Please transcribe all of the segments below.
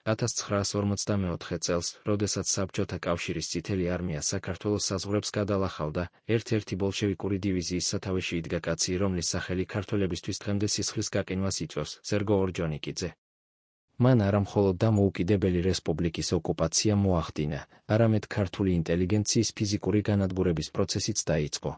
1954 წელს, როდესაც საბჭოთა კავშირის წითელი არმია საქართველოს საზღვრებს გადალახავდა, ერთ-ერთი ბოლშევიკური დივიზიის სათავეში იდგა კაცი, რომლის სახელი ქართველებისთვის დღემდე სისხლის გაყინვას იწვევს, სერგო ორჯონიკიძე. მან არა მხოლოდ დამოუკიდებელი რესპუბლიკის ოკუპაცია მოახდინა, არამედ ქართული ინტელიგენციის ფიზიკური განადგურების პროცესიც დაიწყო.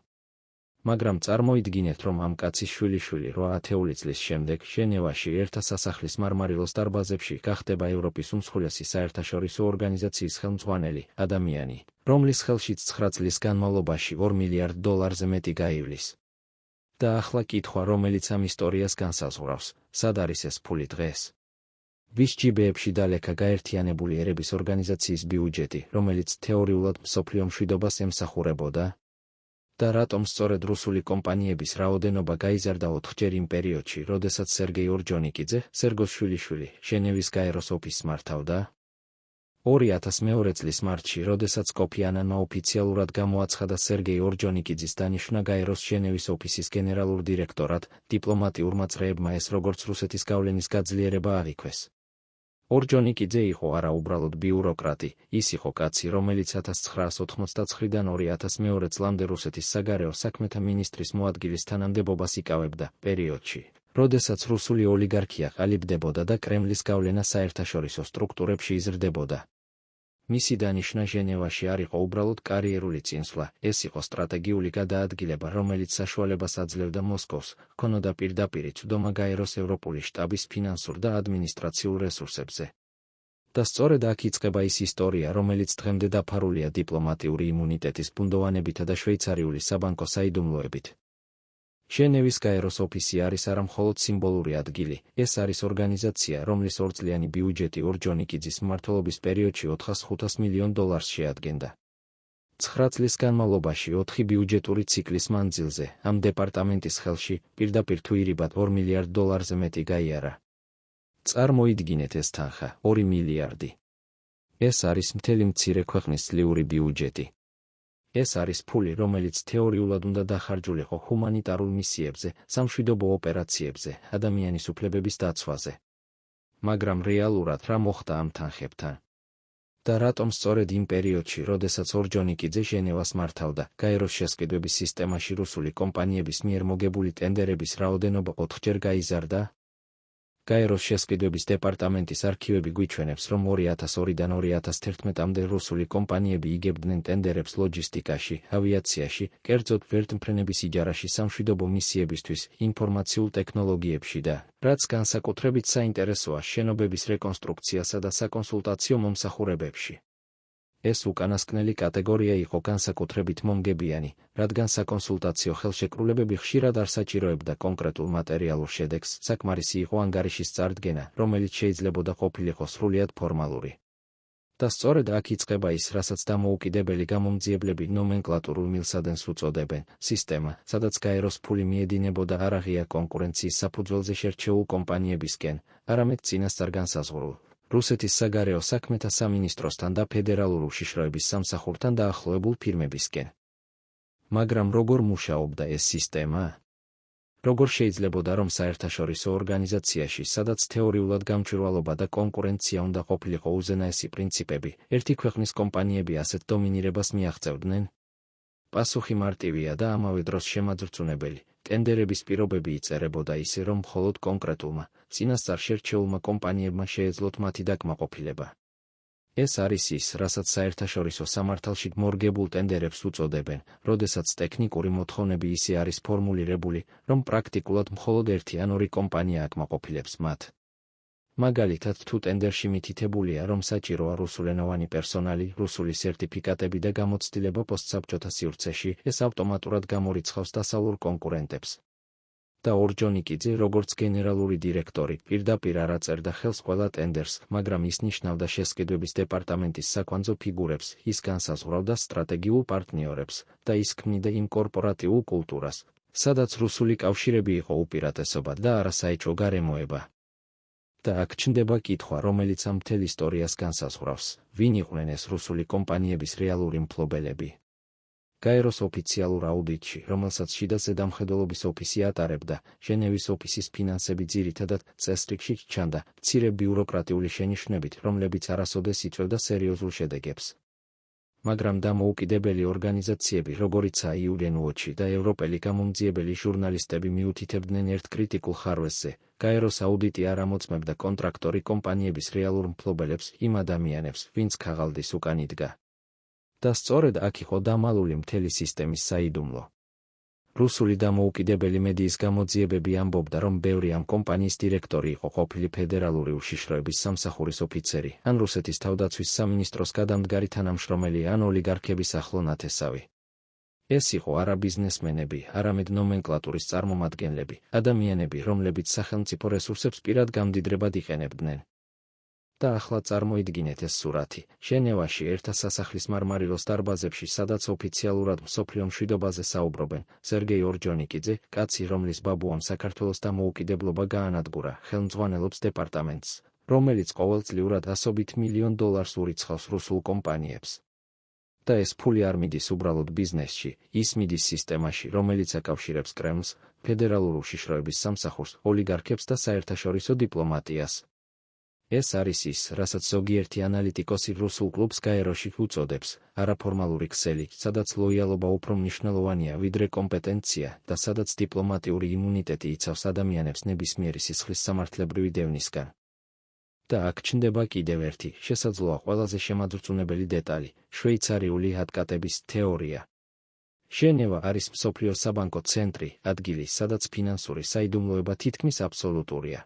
მაგრამ წარმოიდგინეთ, რომ ამ კაცის შვილიშვილი 8 ათეული წლის შემდეგ ჟენევაში ერთა სასახლის მარმარილოს დარბაზებში გახდება ევროპის უმსხვილესი საერთაშორისო ორგანიზაციის ხელმძღვანელი ადამიანი, რომლის ხელშიც 9 წლის განმავლობაში $2 მილიარდზე მეტი გაივლის. და ახლა კითხვა, რომელიც ამ ისტორიას განსაზღვრავს, სად არის ეს ფული დღეს? ვის ჯიბეებში დალექა გაერთიანებული ერების ორგანიზაციის ბიუჯეტი, რომელიც თეორიულად მსოფლიო მშვიდობას ემსახურებოდა? და რატომ სწორედ რუსული კომპანიების რაოდენობა გაიზარდა 4-ჯერ იმ პერიოდში, როდესაც სერგეი ორჯონიკიძე, სერგოს შვილიშვილი, ჟენევის გაეროს ოფისს მართავდა? 2002 წლის მარტში, როდესაც კოფი ანანმა ოფიციალურად გამოაცხადა სერგეი ორჯონიკიძის დანიშვნა გაეროს ჟენევის ოფისის გენერალურ დირექტორად, დიპლომატიურმა წრეებმა ეს როგორც რუსეთის გავლენის გაძლიერება აღიქვეს. ორჯონიკიძე იყო არა უბრალოდ ბიუროკრატი, ის იყო კაცი, რომელიც 1989-დან 2002 წლამდე რუსეთის საგარეო საქმეთა მინისტრის მოადგილის თანამდებობას იკავებდა, პერიოდში, როდესაც რუსული ოლიგარქია ყალიბდებოდა და კრემლის გავლენა საერთაშორისო სტრუქტურებში იზრდებოდა. მისი დანიშვნა ჟენევაში არ იყო უბრალოდ კარიერული წინსვლა, ეს იყო სტრატეგიული გადაადგილება, რომელიც საშუალებას აძლევდა მოსკოვს, ჰქონოდა პირდაპირი წვდომა გაეროს ევროპული შტაბის ფინანსურ და ადმინისტრაციულ რესურსებზე. და სწორედ აქ იწყება ის ისტორია, რომელიც დღემდე დაფარულია დიპლომატიური იმუნიტეტის ბუნდოვანებითა და შვეიცარიული საბანკო საიდუმლოებით. ჟენევის გაეროს ოფისი არის არა მხოლოდ სიმბოლური ადგილი, ეს არის ორგანიზაცია, რომლის 2-წლიანი ბიუჯეტი ორჯონიკიძის მმართველობის პერიოდში $400 მილიონ შეადგენდა. 9 წლის განმავლობაში 4 ბიუჯეტური ციკლის მანძილზე, ამ დეპარტამენტის ხელში, პირდაპირ თუ ირიბად $2 მილიარდზე მეტი გაიარა. წარმოიდგინეთ ეს თანხა, 2 მილიარდი. ეს არის მთელი მცირე ქვეყნის წლიური ბიუჯეტი. ეს არის ფული, რომელიც თეორიულად უნდა დახარჯულიყო ჰუმანიტარულ მისიებზე, სამშვიდობო ოპერაციებზე, ადამიანის უფლებების დაცვაზე. მაგრამ რეალურად რა მოხდა ამ თანხებთან? და რატომ სწორედ იმ პერიოდში, როდესაც ორჯონიკიძე ჟენევას მართავდა, გაეროს შესყიდვების სისტემაში რუსული კომპანიების მიერ მოგებული ტენდერების რაოდენობა 4-ჯერ გაიზარდა? გაეროს შესყიდვების დეპარტამენტის არქივები გვიჩვენებს, რომ 2002-დან 2011-მდე რუსული კომპანიები იგებდნენ ტენდერებს ლოჯისტიკაში, ავიაციაში, კერძოდ ვერტმფრენების იჯარაში სამშვიდობო მისიებისთვის, ინფორმაციულ ტექნოლოგიებში და, რაც განსაკუთრებით საინტერესოა, შენობების რეკონსტრუქციასა და საკონსულტაციო მომსახურებებში. ეს უკანასკნელი კატეგორია იყო განსაკუთრებით მომგებიანი, რადგან საკონსულტაციო ხელშეკრულებები ხშირად არ საჭიროებდა კონკრეტულ მატერიალურ შედეგს, საკმარისი იყო ანგარიშის წარდგენა, რომელიც შეიძლებოდა ყოფილიყო სრულიად ფორმალური. და სწორედ აქ იწყება ის, რასაც დამოუკიდებელი გამომძიებლები ნომენკლატურულ მილსადენს უწოდებენ, სისტემა, სადაც გაეროს ფული მიედინებოდა არა ღია კონკურენციის საფუძველზე შერჩეულ კომპანიებისკენ, არამედ წინასწარ განსაზღვრულ რუსეთის საგარეო საქმეთა სამინისტროსთან და ფედერალურ უშიშროების სამსახურთან დაახლოებულ ფირმებისკენ. მაგრამ როგორ მუშაობდა ეს სისტემა? როგორ შეიძლებოდა, რომ საერთაშორისო ორგანიზაციაში, სადაც თეორიულად გამჭვირვალობა და კონკურენცია უნდა ყოფილიყო უზენაესი პრინციპები, ერთი ქვეყნის კომპანიები ასეთ დომინირებას მიაღწევდნენ? პასუხი მარტივია და ამავე დროს შემაძრწუნებელი. ტენდერების პირობები იწერებოდა ისე, რომ მხოლოდ კონკრეტულმა, წინასწარ შერჩეულმა კომპანიებმა შეეძლოთ მათი დაკმაყოფილება. ეს არის ის, რასაც საერთაშორისო სამართალში მორგებულ ტენდერებს უწოდებენ, როდესაც ტექნიკური მოთხოვნები ისე არის ფორმულირებული, რომ პრაქტიკულად მხოლოდ ერთი ან ორი კომპანია აკმაყოფილებს მათ. მაგალითად, თუ ტენდერში მითითებულია, რომ საჭიროა რუსულენოვანი პერსონალი, რუსული სერტიფიკატები და გამოცდილება პოსტსაბჭოთა სივრცეში, ეს ავტომატურად გამორიცხავს დასავლურ კონკურენტებს. და ორჯონიკიძე, როგორც გენერალური დირექტორი, პირდაპირ არ აწერდა ხელს ყველა ტენდერს, მაგრამ ის ნიშნავდა შესყიდვების დეპარტამენტის საკვანძო ფიგურებს, ის განსაზღვრავდა სტრატეგიულ პარტნიორებს და ის ქმნიდა იმ კორპორატიულ კულტურას, სადაც რუსული კავშირები იყო უპირატესობა და არა საეჭვო გარემოება. და აქ ჩნდება კითხვა, რომელიც ამ მთელ ისტორიას განსაზღვრავს, ვინ იყვნენ ეს რუსული კომპანიების რეალური მფლობელები? გაეროს ოფიციალურ აუდიტში, რომელსაც შიდა ზედამხედველობის ოფისი ატარებდა, ჟენევის ოფისის ფინანსები ძირითადად წესრიგში ჩანდა, მცირე ბიუროკრატიული შენიშვნებით, რომლებიც არასოდეს იწვევდა სერიოზულ შედეგებს. მაგრამ დამოუკიდებელი ორგანიზაციები, როგორიცაა UN Watch და ევროპელი გამომძიებელი ჟურნალისტები მიუთითებდნენ ერთ კრიტიკულ ხარვესზე, გაეროს აუდიტი არ ამოწმებდა კონტრაქტორი კომპანიების რეალურ მფლობელებს, იმ ადამიანებს, ვინც ქაღალდის უკან იდგა. და სწორედ აქ იყო დამალული მთელი სისტემის საიდუმლო. რუსული დამოუკიდებელი მედიის გამოძიებები ამბობდა, რომ ბევრი ამ კომპანიის დირექტორი იყო ყოფილი ფედერალური უშიშროების სამსახურის ოფიცერი, ან რუსეთის თავდაცვის სამინისტროს გადამდგარი თანამშრომელი, ან ოლიგარქების ახლო ნათესავი. ეს იყო არა ბიზნესმენები, არამედ ნომენკლატურის წარმომადგენლები, ადამიანები, რომლებიც სახელმწიფო რესურსებს პირად გამდიდრებად იყენებდნენ. და ახლა წარმოიდგინეთ ეს სურათი, ჟენევაში ერთა სასახლის მარმარილოს დარბაზებში, სადაც ოფიციალურად მსოფლიო მშვიდობაზე საუბრობენ, სერგეი ორჯონიკიძე, კაცი, რომლის ბაბუამ საქართველოს დამოუკიდებლობა გაანადგურა, ხელმძღვანელობს დეპარტამენტს, რომელიც ყოველწლიურად $100 მილიონ ურიცხავს რუსულ კომპანიებს. და ეს ფული არ მიდის უბრალოდ ბიზნესში, ის მიდის სისტემაში, რომელიც აკავშირებს კრემლს, ფედერალურ უშიშროების სამსახურს, ოლიგარქებს და საერთაშორისო დიპლომატიას. ეს არის ის, რასაც ზოგიერთი ანალიტიკოსი რუსულ კლუბს გაეროში უწოდებს, არაფორმალური ქსელი, სადაც ლოიალობა უფრო მნიშვნელოვანია ვიდრე კომპეტენცია და სადაც დიპლომატიური იმუნიტეტი იცავს ადამიანებს ნებისმიერი სისხლის სამართლებრივი დევნისგან. და აქ ჩნდება კიდევ ერთი, შესაძლოა ყველაზე შემაძრწუნებელი დეტალი, შვეიცარიული ჰატკატების თეორია. ჟენევა არის მსოფლიო საბანკო ცენტრი, ადგილი, სადაც ფინანსური საიდუმლოება თითქმის აბსოლუტურია.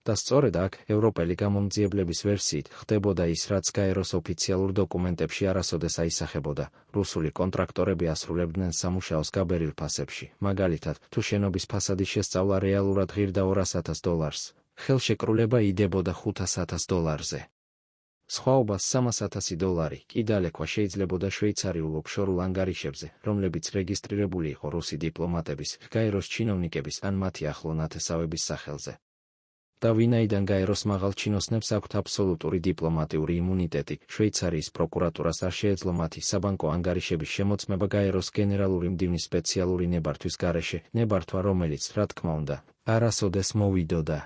და სწორედ აქ, ევროპელი გამომძიებლების ვერსიით, ხდებოდა ის, რაც გაეროს ოფიციალურ დოკუმენტებში არასოდეს აისახებოდა, რუსული კონტრაქტორები ასრულებდნენ სამუშაოს გაბერილ ფასებში, მაგალითად, თუ შენობის ფასადის შესწავლა რეალურად ღირდა $200,000, ხელშეკრულება იდებოდა $500,000-ზე. სხვაობას $300,000 კი დალექვა შეიძლებოდა შვეიცარიულ ოფშორულ ანგარიშებზე, რომლებიც რეგისტრირებული იყო რუსი დიპლომატების, გაეროს ჩინოვნიკების ან მათი ახლო ნათესავების სახელზე. და ვინაიდან გაეროს მაღალ ჩინოსნებს აქვთ აბსოლუტური დიპლომატიური იმუნიტეტი, შვეიცარიის პროკურატურას არ შეეძლო მათი საბანკო ანგარიშების შემოწმება გაეროს გენერალური მდივნის სპეციალური ნებართვის გარეშე, ნებართვა, რომელიც, რა თქმა უნდა, არასოდეს მოვიდოდა.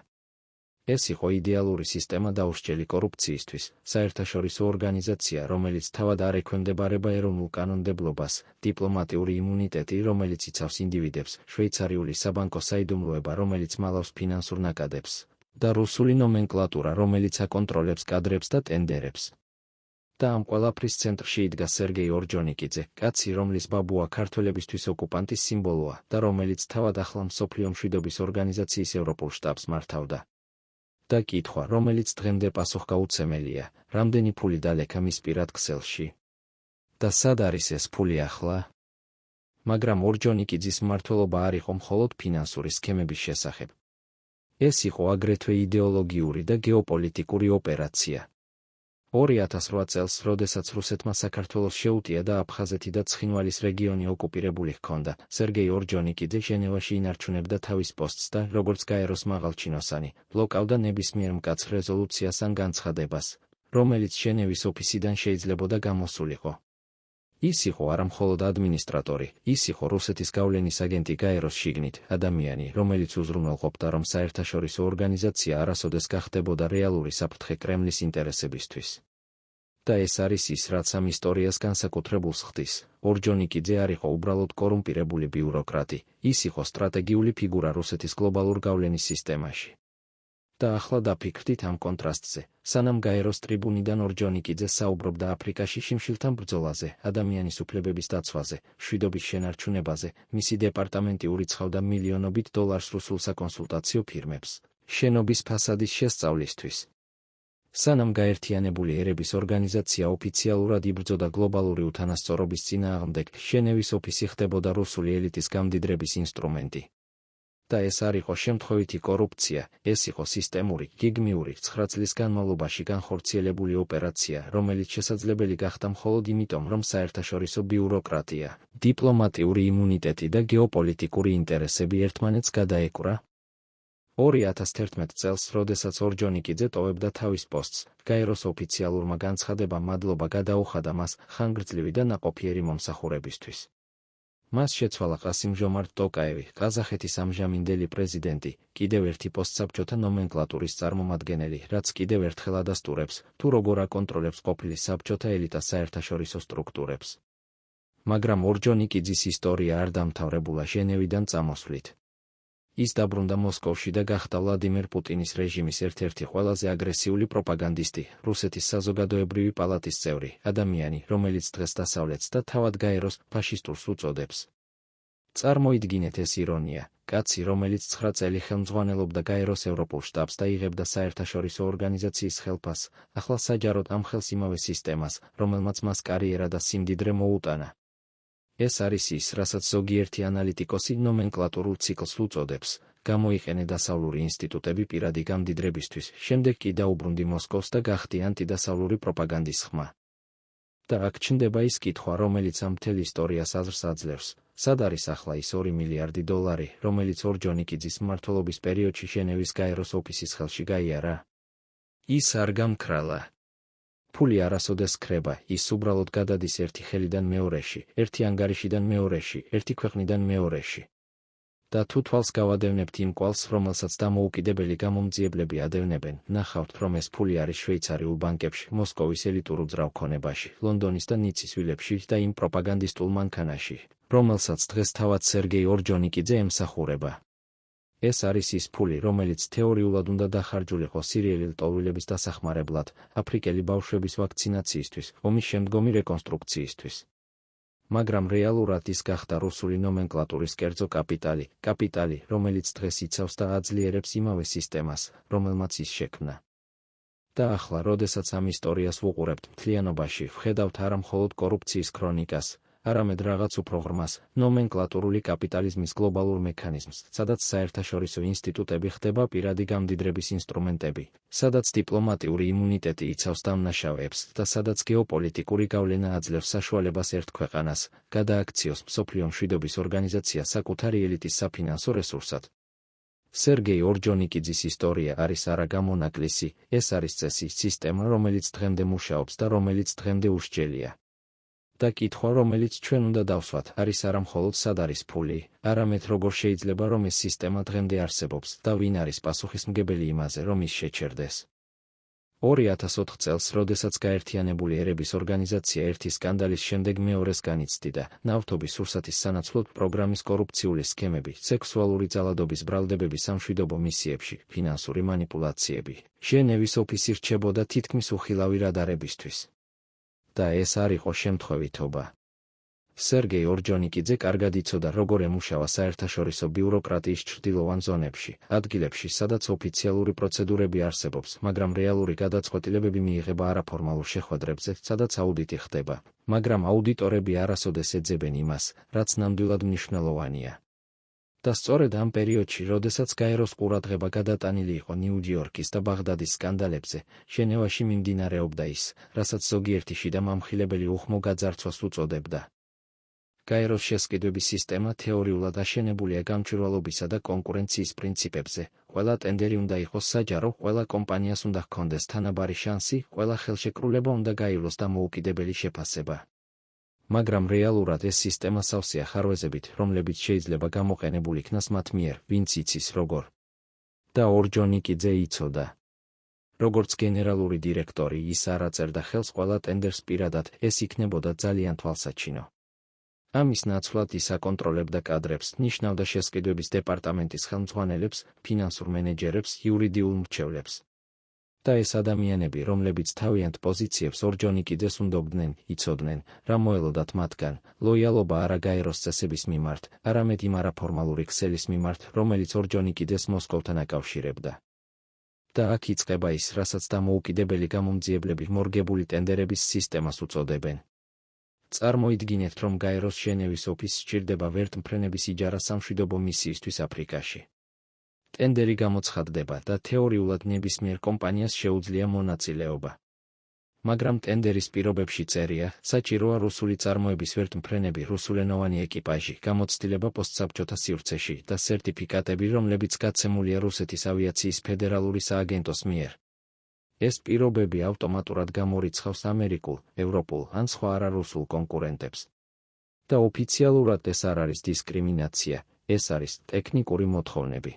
ეს იყო იდეალური სისტემა დაურჩელი კორუფციისთვის, საერთაშორისო ორგანიზაცია, რომელიც თავად არ ექვემდებარება ეროვნულ კანონმდებლობას, დიპლომატიური იმუნიტეტი, რომელიც იცავს ინდივიდებს, შვეიცარიული საბანკო საიდუმლოება, რომელიც მალავს ფინანსურ ნაკადებს, და რუსული ნომენკლატურა, რომელიც აკონტროლებს კადრებს და ტენდერებს. და ამ ყველაფრის ცენტრში იდგა სერგეი ორჯონიკიძე, კაცი, რომლის ბაბუა ქართველებისთვის ოკუპანტის სიმბოლოა და რომელიც თავად ახლა მსოფლიო მშვიდობის ორგანიზაციის ევროპულ შტაბს მართავდა. და კითხვა, რომელიც დღემდე პასუხგაუცემელია, რამდენი ფული დალექა მის პირად ქსელში. და სად არის ეს ფული ახლა? მაგრამ ორჯონიკიძის მმართველობა არ იყო მხოლოდ ფინანსური სქემების შესახებ. ეს იყო აგრეთვე იდეოლოგიური და გეოპოლიტიკური ოპერაცია. 2008 წელს, როდესაც რუსეთმა საქართველოს შეუტია და აფხაზეთი და ცხინვალის რეგიონი ოკუპირებული ჰქონდა, სერგეი ორჯონიკიძე ჟენევაში ინარჩუნებდა თავის პოსტს და, როგორც გაეროს მაღალჩინოსანი, ბლოკავდა ნებისმიერ მკაცრ რეზოლუციას ან განცხადებას, რომელიც ჟენევის ოფისიდან შეიძლებოდა გამოსულიყო. ის იყო არა მხოლოდ ადმინისტრატორი, ის იყო რუსეთის გავლენის აგენტი გაეროს შიგნით, ადამიანი, რომელიც უზრუნველყოფდა, რომ საერთაშორისო ორგანიზაცია არასოდეს გახდებოდა რეალური საფრთხე კრემლის ინტერესებისთვის. და ეს არის ის, რაც ამ ისტორიას განსაკუთრებულს ხდის. ორჯონიკიძე არ იყო უბრალოდ კორუმპირებული ბიუროკრატი, ის იყო სტრატეგიული ფიგურა რუსეთის გლობალურ გავლენის სისტემაში. და ახლა დაფიქრდით ამ კონტრასტზე, სანამ გაეროს ტრიბუნიდან ორჯონიკიძე საუბრობდა აფრიკაში შიმშილთან ბრძოლაზე, ადამიანის უფლებების დაცვაზე, მშვიდობის შენარჩუნებაზე, მისი დეპარტამენტი ურიცხავდა მილიონობით $, რუსულ საკონსულტაციო ფირმებს, შენობის ფასადის შესწავლისთვის. სანამ გაერთიანებული ერების ორგანიზაცია ოფიციალურად იბრძოდა გლობალური უთანასწორობის წინააღმდეგ, ჟენევის ოფისი ხდებოდა რუსული ელიტის გამდიდრების ინსტრუმენტი. და ეს არ იყო შემთხვევითი კორუფცია, ეს იყო სისტემური, გეგმიური, 9 წლის განმავლობაში განხორციელებული ოპერაცია, რომელიც შესაძლებელი გახდა მხოლოდ იმიტომ, რომ საერთაშორისო ბიუროკრატია, დიპლომატიური იმუნიტეტი და გეოპოლიტიკური ინტერესები ერთმანეთს გადაეკვრა. 2011 წელს, როდესაც ორჯონიკიძე ტოვებდა თავის პოსტს, გაეროს ოფიციალურმა განცხადებამ მადლობა გადაუხადა მას ხანგრძლივი და ნაყოფიერი მომსახურებისთვის. მას შეცვალა ყასიმ-ჟომართ ტოკაევი, ყაზახეთის ამჟამინდელი პრეზიდენტი, კიდევ ერთი პოსტსაბჭოთა ნომენკლატურის წარმომადგენელი, რაც კიდევ ერთხელ ადასტურებს, თუ როგორ აკონტროლებს ყოფილი საბჭოთა ელიტა საერთაშორისო სტრუქტურებს. მაგრამ ორჯონიკიძის ისტორია არ დამთავრებულა ჟენევიდან წამოსვლით. ის დაბრუნდა მოსკოვში და გახდა ვლადიმერ პუტინის რეჟიმის ერთ-ერთი ყველაზე აგრესიული პროპაგანდისტი, რუსეთის საზოგადოებრივი პალატის წევრი, ადამიანი, რომელიც დღეს დასავლეთს და თავად გაეროს ფაშისტურს უწოდებს. წარმოიდგინეთ ეს ირონია, კაცი, რომელიც 9 წელი ხელმძღვანელობდა გაეროს ევროპულ შტაბს და იღებდა საერთაშორისო ორგანიზაციის ხელფასს, ახლა საჯაროდ ამ ხელს იმავე სისტემას, რომელმაც მას კარიერა და სიმდიდრე მოუტანა. ეს არის ის, რასაც ზოგიერთი ანალიტიკოსი ნომენკლატურულ ციკლს უწოდებს, გამოიყენე დასავლური ინსტიტუტები პირადი გამდიდრებისთვის, შემდეგ კი დაუბრუნდი მოსკოვს და გახდი ანტიდასავლური პროპაგანდის ხმა. და აქ ჩნდება ის კითხვა, რომელიც ამ მთელ ისტორიას აზრს აძლევს, სად არის ახლა ის 2 მილიარდი დოლარი, რომელიც ორჯონიკიძის მმართველობის პერიოდში ჟენევის გაეროს ოფისის ხელში გაიარა? ის არ გამქრალა. ფული არასოდეს ქრება, ის უბრალოდ გადადის ერთი ხელიდან მეორეში, ერთი ანგარიშიდან მეორეში, ერთი ქვეყნიდან მეორეში. და თუ თვალს გავადევნებთ იმ კვალს, რომელსაც დამოუკიდებელი გამომძიებლები ადევნებენ, ნახავთ, რომ ეს ფული არის შვეიცარიულ ბანკებში, მოსკოვის ელიტურ უძრავ ქონებაში, ლონდონის და ნიცის ვილებში და იმ პროპაგანდისტულ მანქანაში, რომელსაც დღეს თავად სერგეი ორჯონიკიძე ემსახურება. ეს არის ის ფული, რომელიც თეორიულად უნდა დახარჯულიყო სირიელი ლტოლვილების დასახმარებლად, აფრიკელი ბავშვების ვაქცინაციისთვის, ომის შემდგომი რეკონსტრუქციისთვის. მაგრამ რეალურად ის გახდა რუსული ნომენკლატურის კერძო კაპიტალი, რომელიც დღეს იცავს და აძლიერებს იმავე სისტემას, რომელმაც ის შექმნა. და ახლა, როდესაც ამ ისტორიას ვუყურებთ მთლიანობაში, ვხედავთ არა მხოლოდ კორუფციის ქრონიკას, არამედ რაღაც უფრო ღრმას, ნომენკლატურული კაპიტალიზმის გლობალურ მექანიზმს, სადაც საერთაშორისო ინსტიტუტები ხდება პირადი გამდიდრების ინსტრუმენტები, სადაც დიპლომატიური იმუნიტეტი იცავს დამნაშავეებს და სადაც გეოპოლიტიკური გავლენა აძლევს საშუალებას ერთ ქვეყანას, გადააქციოს მსოფლიო მშვიდობის ორგანიზაცია საკუთარი ელიტის საფინანსო რესურსად. სერგეი ორჯონიკიძის ისტორია არის არა გამონაკლისი, ეს არის წესი, სისტემა, რომელიც დღემდე მუშაობს და რომელიც დღემდე უშჯელია. და კითხვა, რომელიც ჩვენ უნდა დავსვათ, არის არა მხოლოდ სად არის ფული, არამედ როგორ შეიძლება რომ ეს სისტემა დღემდე არსებობს და ვინ არის პასუხისმგებელი იმაზე, რომ ის შეჩერდეს. 2004 წელს, როდესაც გაერთიანებული ერების ორგანიზაცია ერთი სკანდალის შემდეგ მეორეს განიცდიდა, ნავთობის რუსეთის სანაცვლოდ პროგრამის კორუფციული სქემები, სექსუალური ძალადობის ბრალდებები სამშვიდობო მისიებში, ფინანსური მანიპულაციები, ჟენევის ოფისი რჩებოდა თითქმის უხილავი რადარებისთვის. და ეს არ იყო შემთხვევითობა. სერგეი ორჯონიკიძე კარგად იცოდა, როგორ ემუშავა საერთაშორისო ბიუროკრატიის ჩრდილოვან ზონებში, ადგილებში, სადაც ოფიციალური პროცედურები არსებობს, მაგრამ რეალური გადაწყვეტილებები მიიღება არაფორმალურ შეხვედრებზე, სადაც აუდიტი ხდება, მაგრამ აუდიტორები არასოდეს ეძებენ იმას, რაც ნამდვილად მნიშვნელოვანია. და სწორედ ამ პერიოდში, როდესაც გაეროს ყურადღება გადატანილი იყო ნიუ-იორკის და ბაღდადის სკანდალებზე, ჟენევაში მიმდინარეობდა ის, რასაც ზოგიერთი შიდა მამხილებელი უხმო გაძარცვას უწოდებდა. გაეროს შესყიდვების სისტემა თეორიულად აშენებულია გამჭვირვალობისა და კონკურენციის პრინციპებზე, ყველა ტენდერი უნდა იყოს საჯარო, ყველა კომპანიას უნდა ჰქონდეს თანაბარი შანსი, ყველა ხელშეკრულება უნდა გაივლოს დამოუკიდებელი შეფასება. მაგრამ რეალურად ეს სისტემა სავსეა ხარვეზებით, რომლებიც შეიძლება გამოყენებულ იქნას მათ მიერ, ვინც იცის როგორ. და ორჯონიკიძე იცოდა. როგორც გენერალური დირექტორი, ის არ აწერდა ხელს ყველა ტენდერს პირადად, ეს იქნებოდა ძალიან თვალსაჩინო. ამის ნაცვლად ის აკონტროლებდა კადრებს, ნიშნავდა შესყიდვების დეპარტამენტის ხელმძღვანელებს, ფინანსურ მენეჯერებს, იურიდიულ მრჩევლებს. და ეს ადამიანები, რომლებიც თავიანთ პოზიციებს ორჯონიკიძეს უნდობდნენ, იცოდნენ, რა მოელოდათ მათგან, ლოიალობა არა გაეროს წესების მიმართ, არამედ იმ არაფორმალური ქსელის მიმართ, რომელიც ორჯონიკიძეს მოსკოვთან აკავშირებდა. და აქ იწყება ის, რასაც დამოუკიდებელი გამომძიებლები მორგებული ტენდერების სისტემას უწოდებენ. წარმოიდგინეთ, რომ გაეროს ჟენევის ოფისს სჭირდება ვერტმფრენების იჯარა სამშვიდობო მისიისთვის აფრიკაში. ტენდერი გამოცხადდება და თეორიულად ნებისმიერ კომპანიას შეუძლია მონაწილეობა. მაგრამ ტენდერის პირობებში წერია, საჭიროა რუსული წარმოების ვერტმფრენები, რუსულენოვანი ეკიპაჟი, გამოცდილება პოსტსაბჭოთა სივრცეში და სერტიფიკატები, რომლებიც გაცემულია რუსეთის ავიაციის ფედერალური სააგენტოს მიერ. ეს პირობები ავტომატურად გამორიცხავს ამერიკულ, ევროპულ ან სხვა არარუსულ კონკურენტებს. და ოფიციალურად ეს არ არის დისკრიმინაცია, ეს არის ტექნიკური მოთხოვნები.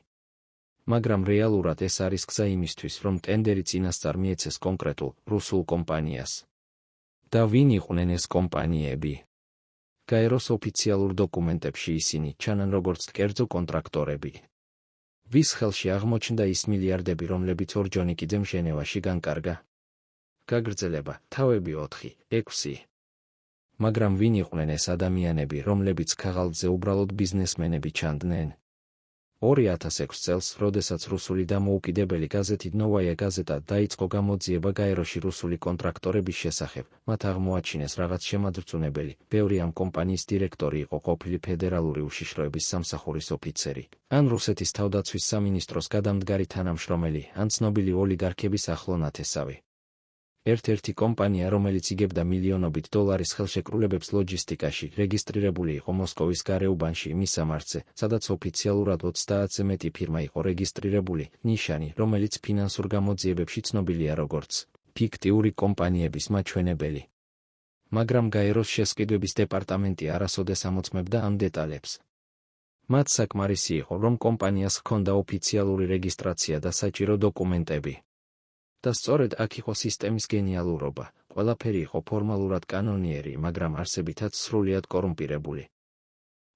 მაგრამ რეალურად ეს არის გზა იმისთვის, რომ ტენდერი წინასწარ მიეცეს კონკრეტულ, რუსულ კომპანიას. და ვინ იყვნენ ეს კომპანიები? გაეროს ოფიციალურ დოკუმენტებში ისინი ჩანან როგორც კერძო კონტრაქტორები. ვის ხელში აღმოჩნდა ის მილიარდები, რომლებიც ორჯონიკიძემ ჟენევაში განკარგა? გაგრძელება, თავები 4-6. მაგრამ ვინ იყვნენ ეს ადამიანები, რომლებიც ქაღალდზე უბრალოდ ბიზნესმენები ჩანდნენ? 2006 წელს, როდესაც რუსული დამოუკიდებელი გაზეთი ნოვაია გაზეტა დაიწყო გამოძიება გაეროში რუსული კონტრაქტორების შესახებ, მათ აღმოაჩინეს რაღაც შემაძრწუნებელი, ბევრი ამ კომპანიის დირექტორი იყო ყოფილი ფედერალური უშიშროების სამსახურის ოფიცერი, ან რუსეთის თავდაცვის სამინისტროს გადამდგარი თანამშრომელი, ან ცნობილი ოლიგარქების ახლო ნათესავი. ერთ-ერთი კომპანია, რომელიც იგებდა მილიონობით დოლარის ხელშეკრულებებს ლოჯისტიკაში, რეგისტრირებული იყო მოსკოვის გარეუბანში იმის სამართზე, სადაც ოფიციალურად 30-ზე მეტი ფირმა იყო რეგისტრირებული, ნიშანი, რომელიც ფინანსურ გამოძიებებში ცნობილია როგორც ფიქტიური კომპანიების მაჩვენებელი. მაგრამ გაეროს შესყიდვების დეპარტამენტი არასოდეს ამოწმებდა ამ დეტალებს. მათ საკმარისი იყო, რომ კომპანიას ჰქონდა ოფიციალური რეგისტრაცია და საჭირო დოკუმენტები. და სწორედ აქ იყო სისტემის გენიალურობა, ყველაფერი იყო ფორმალურად კანონიერი, მაგრამ არსებითაც სრულიად კორუმპირებული.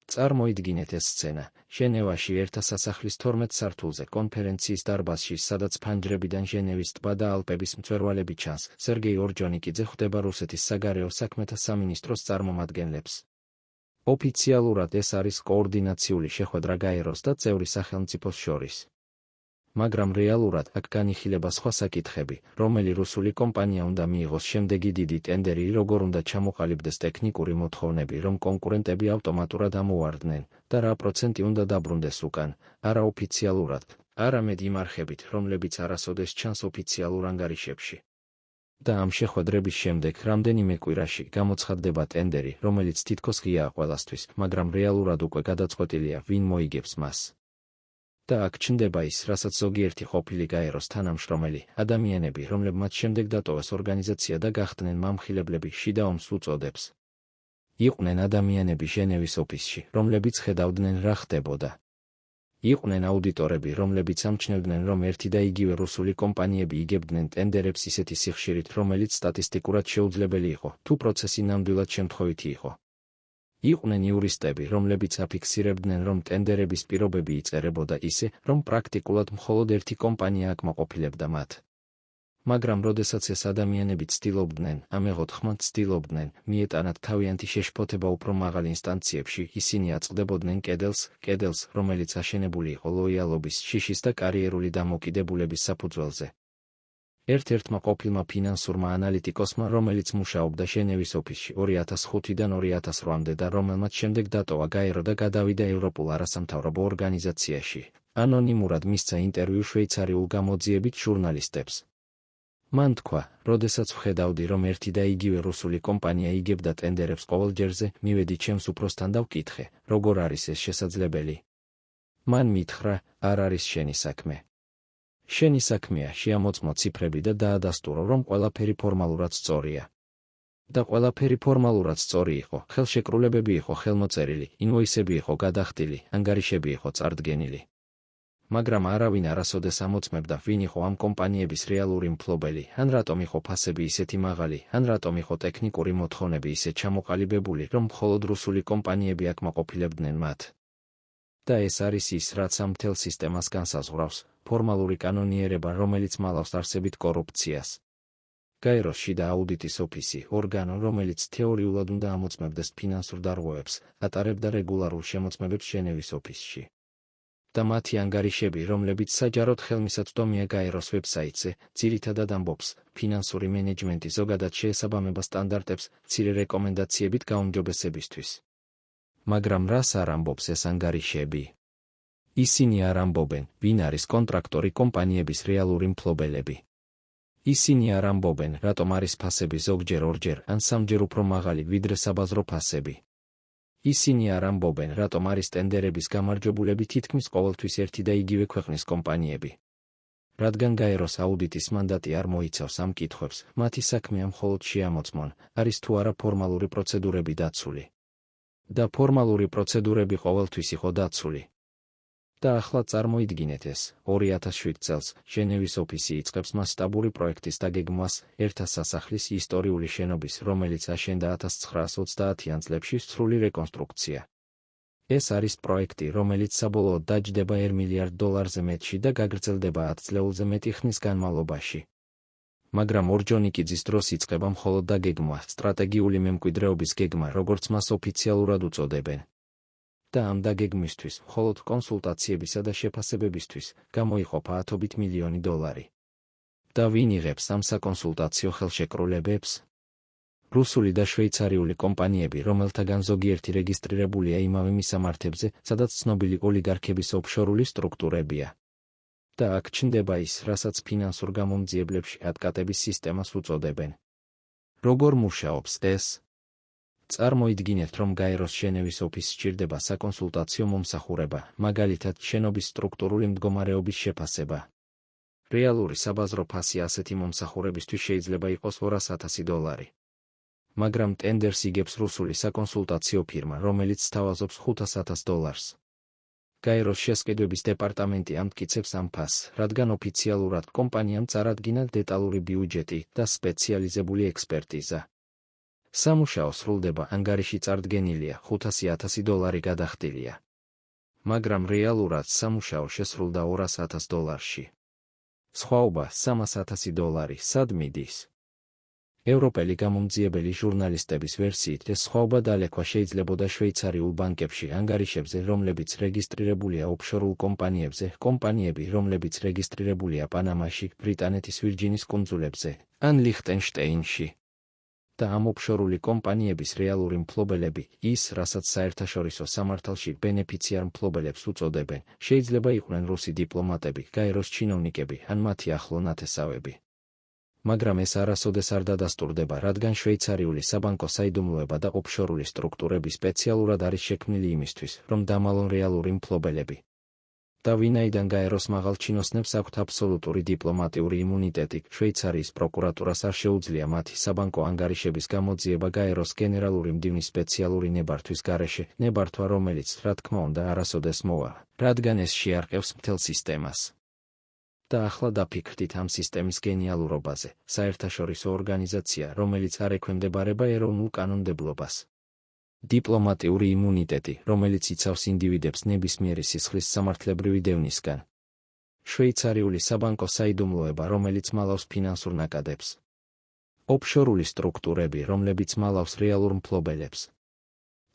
წარმოიდგინეთ ეს სცენა, ჟენევაში ერთა სასახლის 12 სართულზე კონფერენციის დარბაზში, სადაც ფანჯრებიდან ჟენევის ტბა და ალპების მწვერვალები ჩანს, სერგეი ორჯონიკიძე ხვდება რუსეთის საგარეო საქმეთა სამინისტროს წარმომადგენლებს. ოფიციალურად ეს არის კოორდინაციული შეხვედრა გაეროს და წევრი სახელმწიფოს შორის. მაგრამ რეალურად აქ განიხილება სხვა საკითხები, რომელი რუსული კომპანია უნდა მიიღოს შემდეგი დიდი ტენდერი, როგორ უნდა ჩამოყალიბდეს ტექნიკური მოთხოვნები, რომ კონკურენტები ავტომატურად ამოვარდნენ და რა პროცენტი უნდა დაბრუნდეს უკან, არა ოფიციალურად, არამედ იმ არხებით, რომლებიც არასოდეს ჩანს ოფიციალურ ანგარიშებში. და ამ შეხვედრების შემდეგ რამდენიმე კვირაში გამოცხადდება ტენდერი, რომელიც თითქოს ღიაა ყველასთვის, მაგრამ რეალურად უკვე გადაწყვეტილია, ვინ მოიგებს მას. და აქ ჩნდება ის, რასაც ზოგიერთი ყოფილი გაეროს თანამშრომელი, ადამიანები, რომლებმაც შემდეგ დატოვეს ორგანიზაცია და გახდნენ მამხილებლები, შიდა ომს უწოდებს. იყვნენ ადამიანები ჟენევის ოფისში, რომლებიც ხედავდნენ რა ხდებოდა. იყვნენ აუდიტორები, რომლებიც ამჩნევდნენ, რომ ერთი და იგივე რუსული კომპანიები იგებდნენ ტენდერებს ისეთი სიხშირით, რომელიც სტატისტიკურად შეუძლებელი იყო, თუ პროცესი ნამდვილად შემთხვევითი იყო. იყვნენ იურისტები, რომლებიც აფიქსირებდნენ, რომ ტენდერების პირობები იწერებოდა ისე, რომ პრაქტიკულად მხოლოდ ერთი კომპანია აკმაყოფილებდა მათ. მაგრამ როდესაც ეს ადამიანები ცდილობდნენ, ამეღოთ ხმად ცდილობდნენ, მიეტანათ თავიანთი შეშფოთება უფრო მაღალ ინსტანციებში, ისინი აწყდებოდნენ კედელს, რომელიც აშენებული იყო ლოიალობის, შიშის და კარიერული დამოკიდებულების საფუძველზე. ერთ-ერთმა ყოფილმა ფინანსურმა ანალიტიკოსმა, რომელიც მუშაობდა ჟენევის ოფისში 2005-დან 2008-მდე და რომელმაც შემდეგ დატოვა გაერო და გადავიდა ევროპულ არასამთავრობო ორგანიზაციაში, ანონიმურად მისცა ინტერვიუ შვეიცარიულ გამოძიებით ჟურნალისტებს. მან თქვა, როდესაც ვხედავდი, რომ ერთი და იგივე რუსული კომპანია იგებდა ტენდერებს ყოველჯერზე, მივედი ჩემს უფროსთან და ვკითხე, როგორ არის ეს შესაძლებელი. მან მითხრა, არ არის შენი საქმე. შენი საქმეა შეამოწმო ციფრები და დაადასტურო, რომ ყველაფერი ფორმალურად სწორია. და ყველაფერი ფორმალურად სწორი იყო, ხელშეკრულებები იყო ხელმოწერილი, ინვოისები იყო გადახდილი, ანგარიშები იყო წარდგენილი. მაგრამ არავინ არასოდეს ამოწმებდა, ვინ იყო ამ კომპანიების რეალური მფლობელი, ან რატომ იყო ფასები ისეთი მაღალი, ან რატომ იყო ტექნიკური მოთხოვნები ისე ჩამოყალიბებული, რომ მხოლოდ რუსული კომპანიები აკმაყოფილებდნენ მათ. და ეს არის ის, რაც ამ მთელ სისტემას განსაზღვრავს, ფორმალური კანონიერება, რომელიც მალავს არსებით კორუფციას. გაეროს შიდა აუდიტის ოფისი, ორგანო, რომელიც თეორიულად უნდა ამოწმებდეს ფინანსურ დარღვევებს, ატარებდა რეგულარულ შემოწმებებს ჟენევის ოფისში. და მათი ანგარიშები, რომლებიც საჯაროდ ხელმისაწვდომია გაეროს ვებსაიტზე, ძირითადად ამბობს, ფინანსური მენეჯმენტი ზოგადად შეესაბამება სტანდარტებს, მცირე რეკომენდაციებით გაუმჯობესებისთვის. მაგრამ რას არ ამბობს ეს ანგარიშები? ისინი არ ამბობენ, ვინ არის კონტრაქტორი კომპანიების რეალური მფლობელები. ისინი არ ამბობენ, რატომ არის ფასები ზოგჯერ ორჯერ ან სამჯერ უფრო მაღალი, ვიდრე საბაზრო ფასები. ისინი არ ამბობენ, რატომ არის ტენდერების გამარჯვებულები თითქმის ყოველთვის ერთი და იგივე ქვეყნის კომპანიები. რადგან გაეროს აუდიტის მანდატი არ მოიცავს ამ კითხვებს, მათი საქმეა მხოლოდ შეამოწმონ, არის თუ არა ფორმალური პროცედურები დაცული. და ფორმალური პროცედურები ყოველთვის იყო დაცული. და ახლა წარმოიდგინეთ ეს, 2007 წელს, ჟენევის ოფისი იწყებს მასშტაბური პროექტის დაგეგმვას, ერთა სასახლის ისტორიული შენობის, რომელიც აშენდა 1930-იან წლებში სრული რეკონსტრუქცია. ეს არის პროექტი, რომელიც საბოლოოდ დაჯდება $1 მილიარდ მეტში და გაგრძელდება 10 წლეულზე მეტი ხნის განმავლობაში. მაგრამ ორჯონიკიძის დროს იწყება მხოლოდ დაგეგმვა, სტრატეგიული მემკვიდრეობის გეგმა, როგორც მას ოფიციალურად უწოდებენ. და ამ დაგეგმვისთვის, მხოლოდ კონსულტაციებისა და შეფასებებისთვის, გამოიყოფა $10 მილიონი. და ვინ იღებს ამ საკონსულტაციო ხელშეკრულებებს? რუსული და შვეიცარიული კომპანიები, რომელთაგან ზოგიერთი რეგისტრირებულია იმავე მისამართებზე, სადაც ცნობილი ოლიგარქების ოფშორული სტრუქტურებია. და აქ ჩნდება ის, რასაც ფინანსურ გამომძიებლებში ადკატების სისტემას უწოდებენ. როგორ მუშაობს ეს? წარმოიდგინეთ, რომ გაეროს ჟენევის ოფისს სჭირდება საკონსულტაციო მომსახურება, მაგალითად, შენობის სტრუქტურული მდგომარეობის შეფასება. რეალური საბაზრო ფასი ასეთი მომსახურებისთვის შეიძლება იყოს $200,000. მაგრამ ტენდერს იგებს რუსული საკონსულტაციო ფირმა, რომელიც სთავაზობს $500,000. გაეროს შესყიდვების დეპარტამენტი ამტკიცებს ამ ფასს, რადგან ოფიციალურად კომპანიამ წარადგინა დეტალური ბიუჯეტი და სპეციალიზებული ექსპერტიზა. სამუშაო სრულდება, ანგარიში წარდგენილია, $500,000 გადახდილია. მაგრამ რეალურად სამუშაო შესრულდა $200,000-ში. სხვაობა $300,000 სად მიდის? ევროპელი გამომძიებელი ჟურნალისტების ვერსიით ეს სხვაობა დალექვა შეიძლებოდა შვეიცარიულ ბანკებში ანგარიშებზე, რომლებიც რეგისტრირებულია ოფშორულ კომპანიებზე, კომპანიები, რომლებიც რეგისტრირებულია პანამაში, ბრიტანეთის ვირჯინის კუნძულებზე ან ლიხტენშტეინში. და ამ ოფშორული კომპანიების რეალური მფლობელები, ის, რასაც საერთაშორისო სამართალში ბენეფიციარ მფლობელებს უწოდებენ, შეიძლება იყვნენ რუსი დიპლომატები, გაეროს ჩინოვნიკები ან მათი ახლო ნათესავები. მაგრამ ეს არასოდეს არ დადასტურდება, რადგან შვეიცარიული საბანკო საიდუმლოება და ოფშორული სტრუქტურები სპეციალურად არის შექმნილი იმისთვის, რომ დამალონ რეალური მფლობელები. და ვინაიდან გაეროს მაღალ ჩინოსნებს აქვთ აბსოლუტური დიპლომატიური იმუნიტეტი, შვეიცარიის პროკურატურას არ შეუძლია მათი საბანკო ანგარიშების გამოძიება გაეროს გენერალური მდივნის სპეციალური ნებართვის გარეშე, ნებართვა, რომელიც, რა თქმა უნდა, არასოდეს მოვა, რადგან ეს შეარყევს მთელ სისტემას. და ახლა დაფიქრდით ამ სისტემის გენიალურობაზე, საერთაშორისო ორგანიზაცია, რომელიც არ ექვემდებარება ეროვნულ კანონმდებლობას. დიპლომატიური იმუნიტეტი, რომელიც იცავს ინდივიდებს ნებისმიერი სისხლის სამართლებრივი დევნისგან. შვეიცარიული საბანკო საიდუმლოება, რომელიც მალავს ფინანსურ ნაკადებს. ოფშორული სტრუქტურები, რომლებიც მალავს რეალურ მფლობელებს.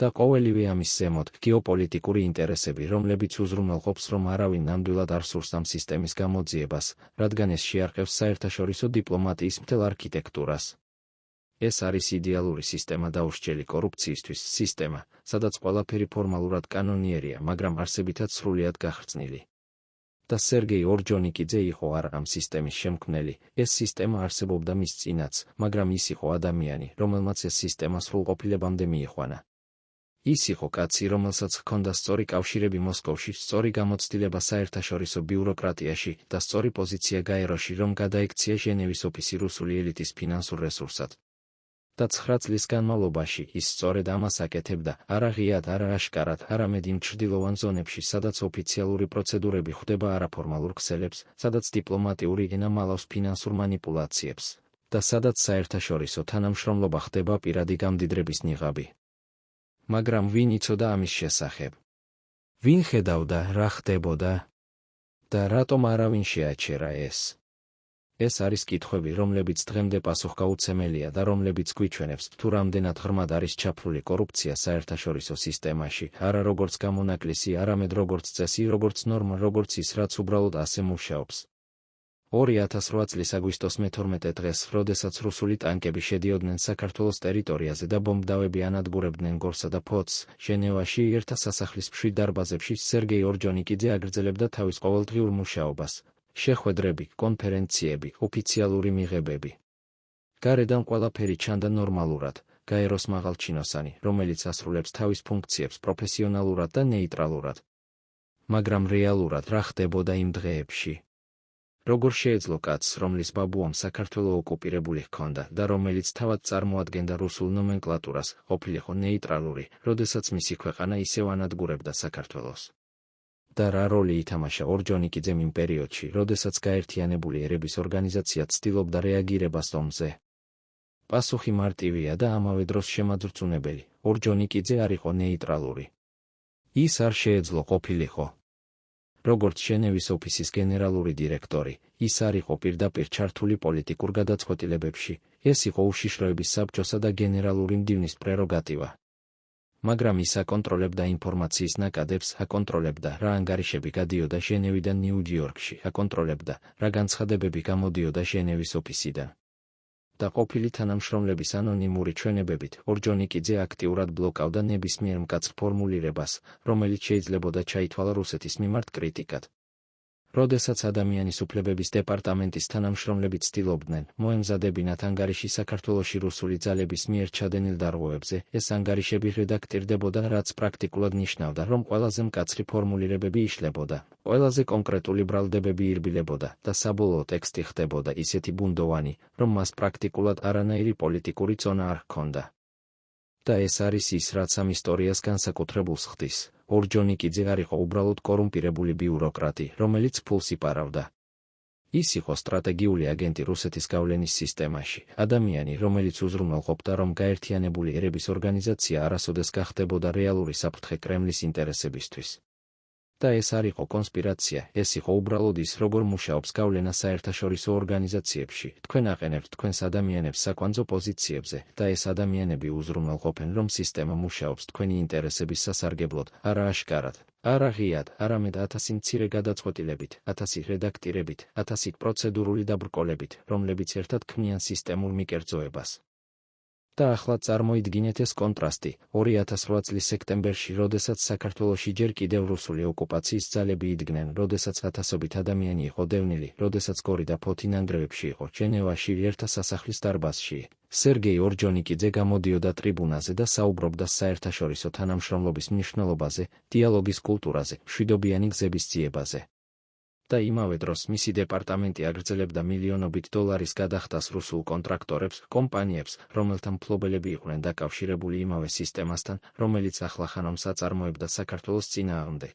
და ყოველივე ამის ზემოთ, გეოპოლიტიკური ინტერესები, რომლებიც უზრუნველყოფს, რომ არავინ ნამდვილად არ სურს ამ სისტემის გამოძიებას, რადგან ეს შეარყევს საერთაშორისო დიპლომატიის მთელ არქიტექტურას. ეს არის იდეალური სისტემა დაურჩელი კორუფციისთვის, სისტემა, სადაც ყველაფერი ფორმალურად კანონიერია, მაგრამ არსებითად სრულიად გახრწნილი. და სერგეი ორჯონიკიძე იყო არ ამ სისტემის შემქმნელი, ეს სისტემა არსებობდა მის წინაც, მაგრამ ის იყო ადამიანი, რომელმაც ეს სისტემა სრულყოფილებამდე მიიყვანა. ის იყო კაცი, რომელსაც ჰქონდა სწორი კავშირები მოსკოვში, სწორი გამოცდილება საერთაშორისო ბიუროკრატიაში და სწორი პოზიცია გაეროში, რომ გადაექცია ჟენევის ოფისი რუსული ელიტის ფინანსურ რესურსად. და 9 წლის განმავლობაში ის სწორედ ამას აკეთებდა, არა ღიად, არა აშკარად, არამედ იმ ჩრდილოვან ზონებში, სადაც ოფიციალური პროცედურები ხვდება არაფორმალურ ქსელებს, სადაც დიპლომატიური ენა მალავს ფინანსურ მანიპულაციებს და სადაც საერთაშორისო თანამშრომლობა ხდება პირადი გამდიდრების ნიღაბი. მაგრამ ვინ იცოდა ამის შესახებ? ვინ ხედავდა, რა ხდებოდა? და რატომ არავინ შეაჩერა ეს? ეს არის კითხვები, რომლებიც დღემდე პასუხგაუცემელია და რომლებიც გვიჩვენებს, თუ რამდენად ღრმად არის ჩაფლული კორუფცია საერთაშორისო სისტემაში, არა როგორც გამონაკლისი, არამედ როგორც წესი, როგორც ნორმა, როგორც ის, რაც უბრალოდ ასე მუშაობს. 2008 წლის აგვისტოს მე-12 დღეს, როდესაც რუსული ტანკები შედიოდნენ საქართველოს ტერიტორიაზე და ბომბდავები ანადგურებდნენ გორსა და ფოთს, ჟენევაში ერთა სასახლის მშვიდ დარბაზებში სერგეი ორჯონიკიძე აგრძელებდა თავის ყოველდღიურ მუშაობას. შეხვედრები, კონფერენციები, ოფიციალური მიღებები. გარედან ყველაფერი ჩანდა ნორმალურად, გაეროს მაღალჩინოსანი, რომელიც ასრულებს თავის ფუნქციებს პროფესიონალურად და ნეიტრალურად. მაგრამ რეალურად რა ხდებოდა იმ დღეებში? როგორ შეეძლო კაცს, რომლის ბაბუამ საქართველო ოკუპირებული ჰქონდა და რომელიც თავად წარმოადგენდა რუსულ ნომენკლატურას, ყოფილიყო ნეიტრალური, როდესაც მისი ქვეყანა ისევ ანადგურებდა საქართველოს? და რა როლი ითამაშა ორჯონიკიძემ იმ პერიოდში, როდესაც გაერთიანებული ერების ორგანიზაცია ცდილობდა რეაგირებას ომზე? პასუხი მარტივია და ამავე დროს შემაძრწუნებელი. ორჯონიკიძე არ იყო ნეიტრალური. ის არ შეეძლო ყოფილიყო როგორც ჟენევის ოფისის გენერალური დირექტორი, ის არ იყო პირდაპირ ჩართული პოლიტიკურ გადაწყვეტილებებში, ეს იყო უშიშროების საბჭოსა და გენერალური მდივნის პრეროგატივა. მაგრამ ის აკონტროლებდა ინფორმაციის ნაკადებს, აკონტროლებდა, რა ანგარიშები გადიოდა ჟენევიდან ნიუ-იორკში, აკონტროლებდა, რა განცხადებები გამოდიოდა ჟენევის ოფისიდან. და ყოფილი თანამშრომლების ანონიმური ჩვენებებით, ორჯონიკიძე აქტიურად ბლოკავდა ნებისმიერ მკაცრ ფორმულირებას, რომელიც შეიძლებოდა ჩაითვალა რუსეთის მიმართ კრიტიკად. როდესაც ადამიანის უფლებების დეპარტამენტის თანამშრომლები ცდილობდნენ, მოემზადებინათ ანგარიში საქართველოში რუსული ძალების მიერ ჩადენილ დარღვევებზე, ეს ანგარიშები რედაქტირდებოდა, რაც პრაქტიკულად ნიშნავდა, რომ ყველაზე მკაცრი ფორმულირებები იშლებოდა, ყველაზე კონკრეტული ბრალდებები ირბილებოდა და საბოლოო ტექსტი ხდებოდა ისეთი ბუნდოვანი, რომ მას პრაქტიკულად არანაირი პოლიტიკური წონა არ ჰქონდა. და ეს არის ის, რაც ამ ისტორიას განსაკუთრებულს ხდის. ორჯონიკიძე არ იყო უბრალოდ კორუმპირებული ბიუროკრატი, რომელიც ფულს იპარავდა. ის იყო სტრატეგიული აგენტი რუსეთის გავლენის სისტემაში, ადამიანი, რომელიც უზრუნველყოფდა, რომ გაერთიანებული ერების ორგანიზაცია არასოდეს გახდებოდა რეალური საფრთხე კრემლის ინტერესებისთვის. და ეს არ იყო კონსპირაცია, ეს იყო უბრალოდ ის, როგორ მუშაობს გავლენა საერთაშორისო ორგანიზაციებში. თქვენ აყენებთ თქვენს ადამიანებს საკვანძო პოზიციებზე და ეს ადამიანები უზრუნველყოფენ, რომ სისტემა მუშაობს თქვენი ინტერესების სასარგებლოდ, არა აშკარად, არა ღიად, არამედ 1000 მცირე გადაწყვეტილებით, 1000 რედაქტირებით, 1000 პროცედურული დაბრკოლებით, რომლებიც ერთად ქმნიან სისტემურ მიკერძოებას. და ახლა წარმოიდგინეთ ეს კონტრასტი, 2008 წლის სექტემბერში, როდესაც საქართველოში ჯერ კიდევ რუსული ოკუპაციის ძალები იდგნენ, როდესაც ათასობით ადამიანი იყო დევნილი, როდესაც გორი და ფოთი ნანგრევებში იყო, ჟენევაში, ერთა სასახლის დარბაზში. სერგეი ორჯონიკიძე გამოდიოდა ტრიბუნაზე და საუბრობდა საერთაშორისო თანამშრომლობის მნიშვნელობაზე, დიალოგის კულტურაზე, მშვიდობიანი გზების ძიებაზე. და იმავე დროს მისი დეპარტამენტი აგრძელებდა მილიონობით დოლარის გადახდას რუსულ კონტრაქტორებს, კომპანიებს, რომელთა მფლობელები იყვნენ დაკავშირებული იმავე სისტემასთან, რომელიც ახლახანომს აწარმოებდა საქართველოს წინააღმდეგ.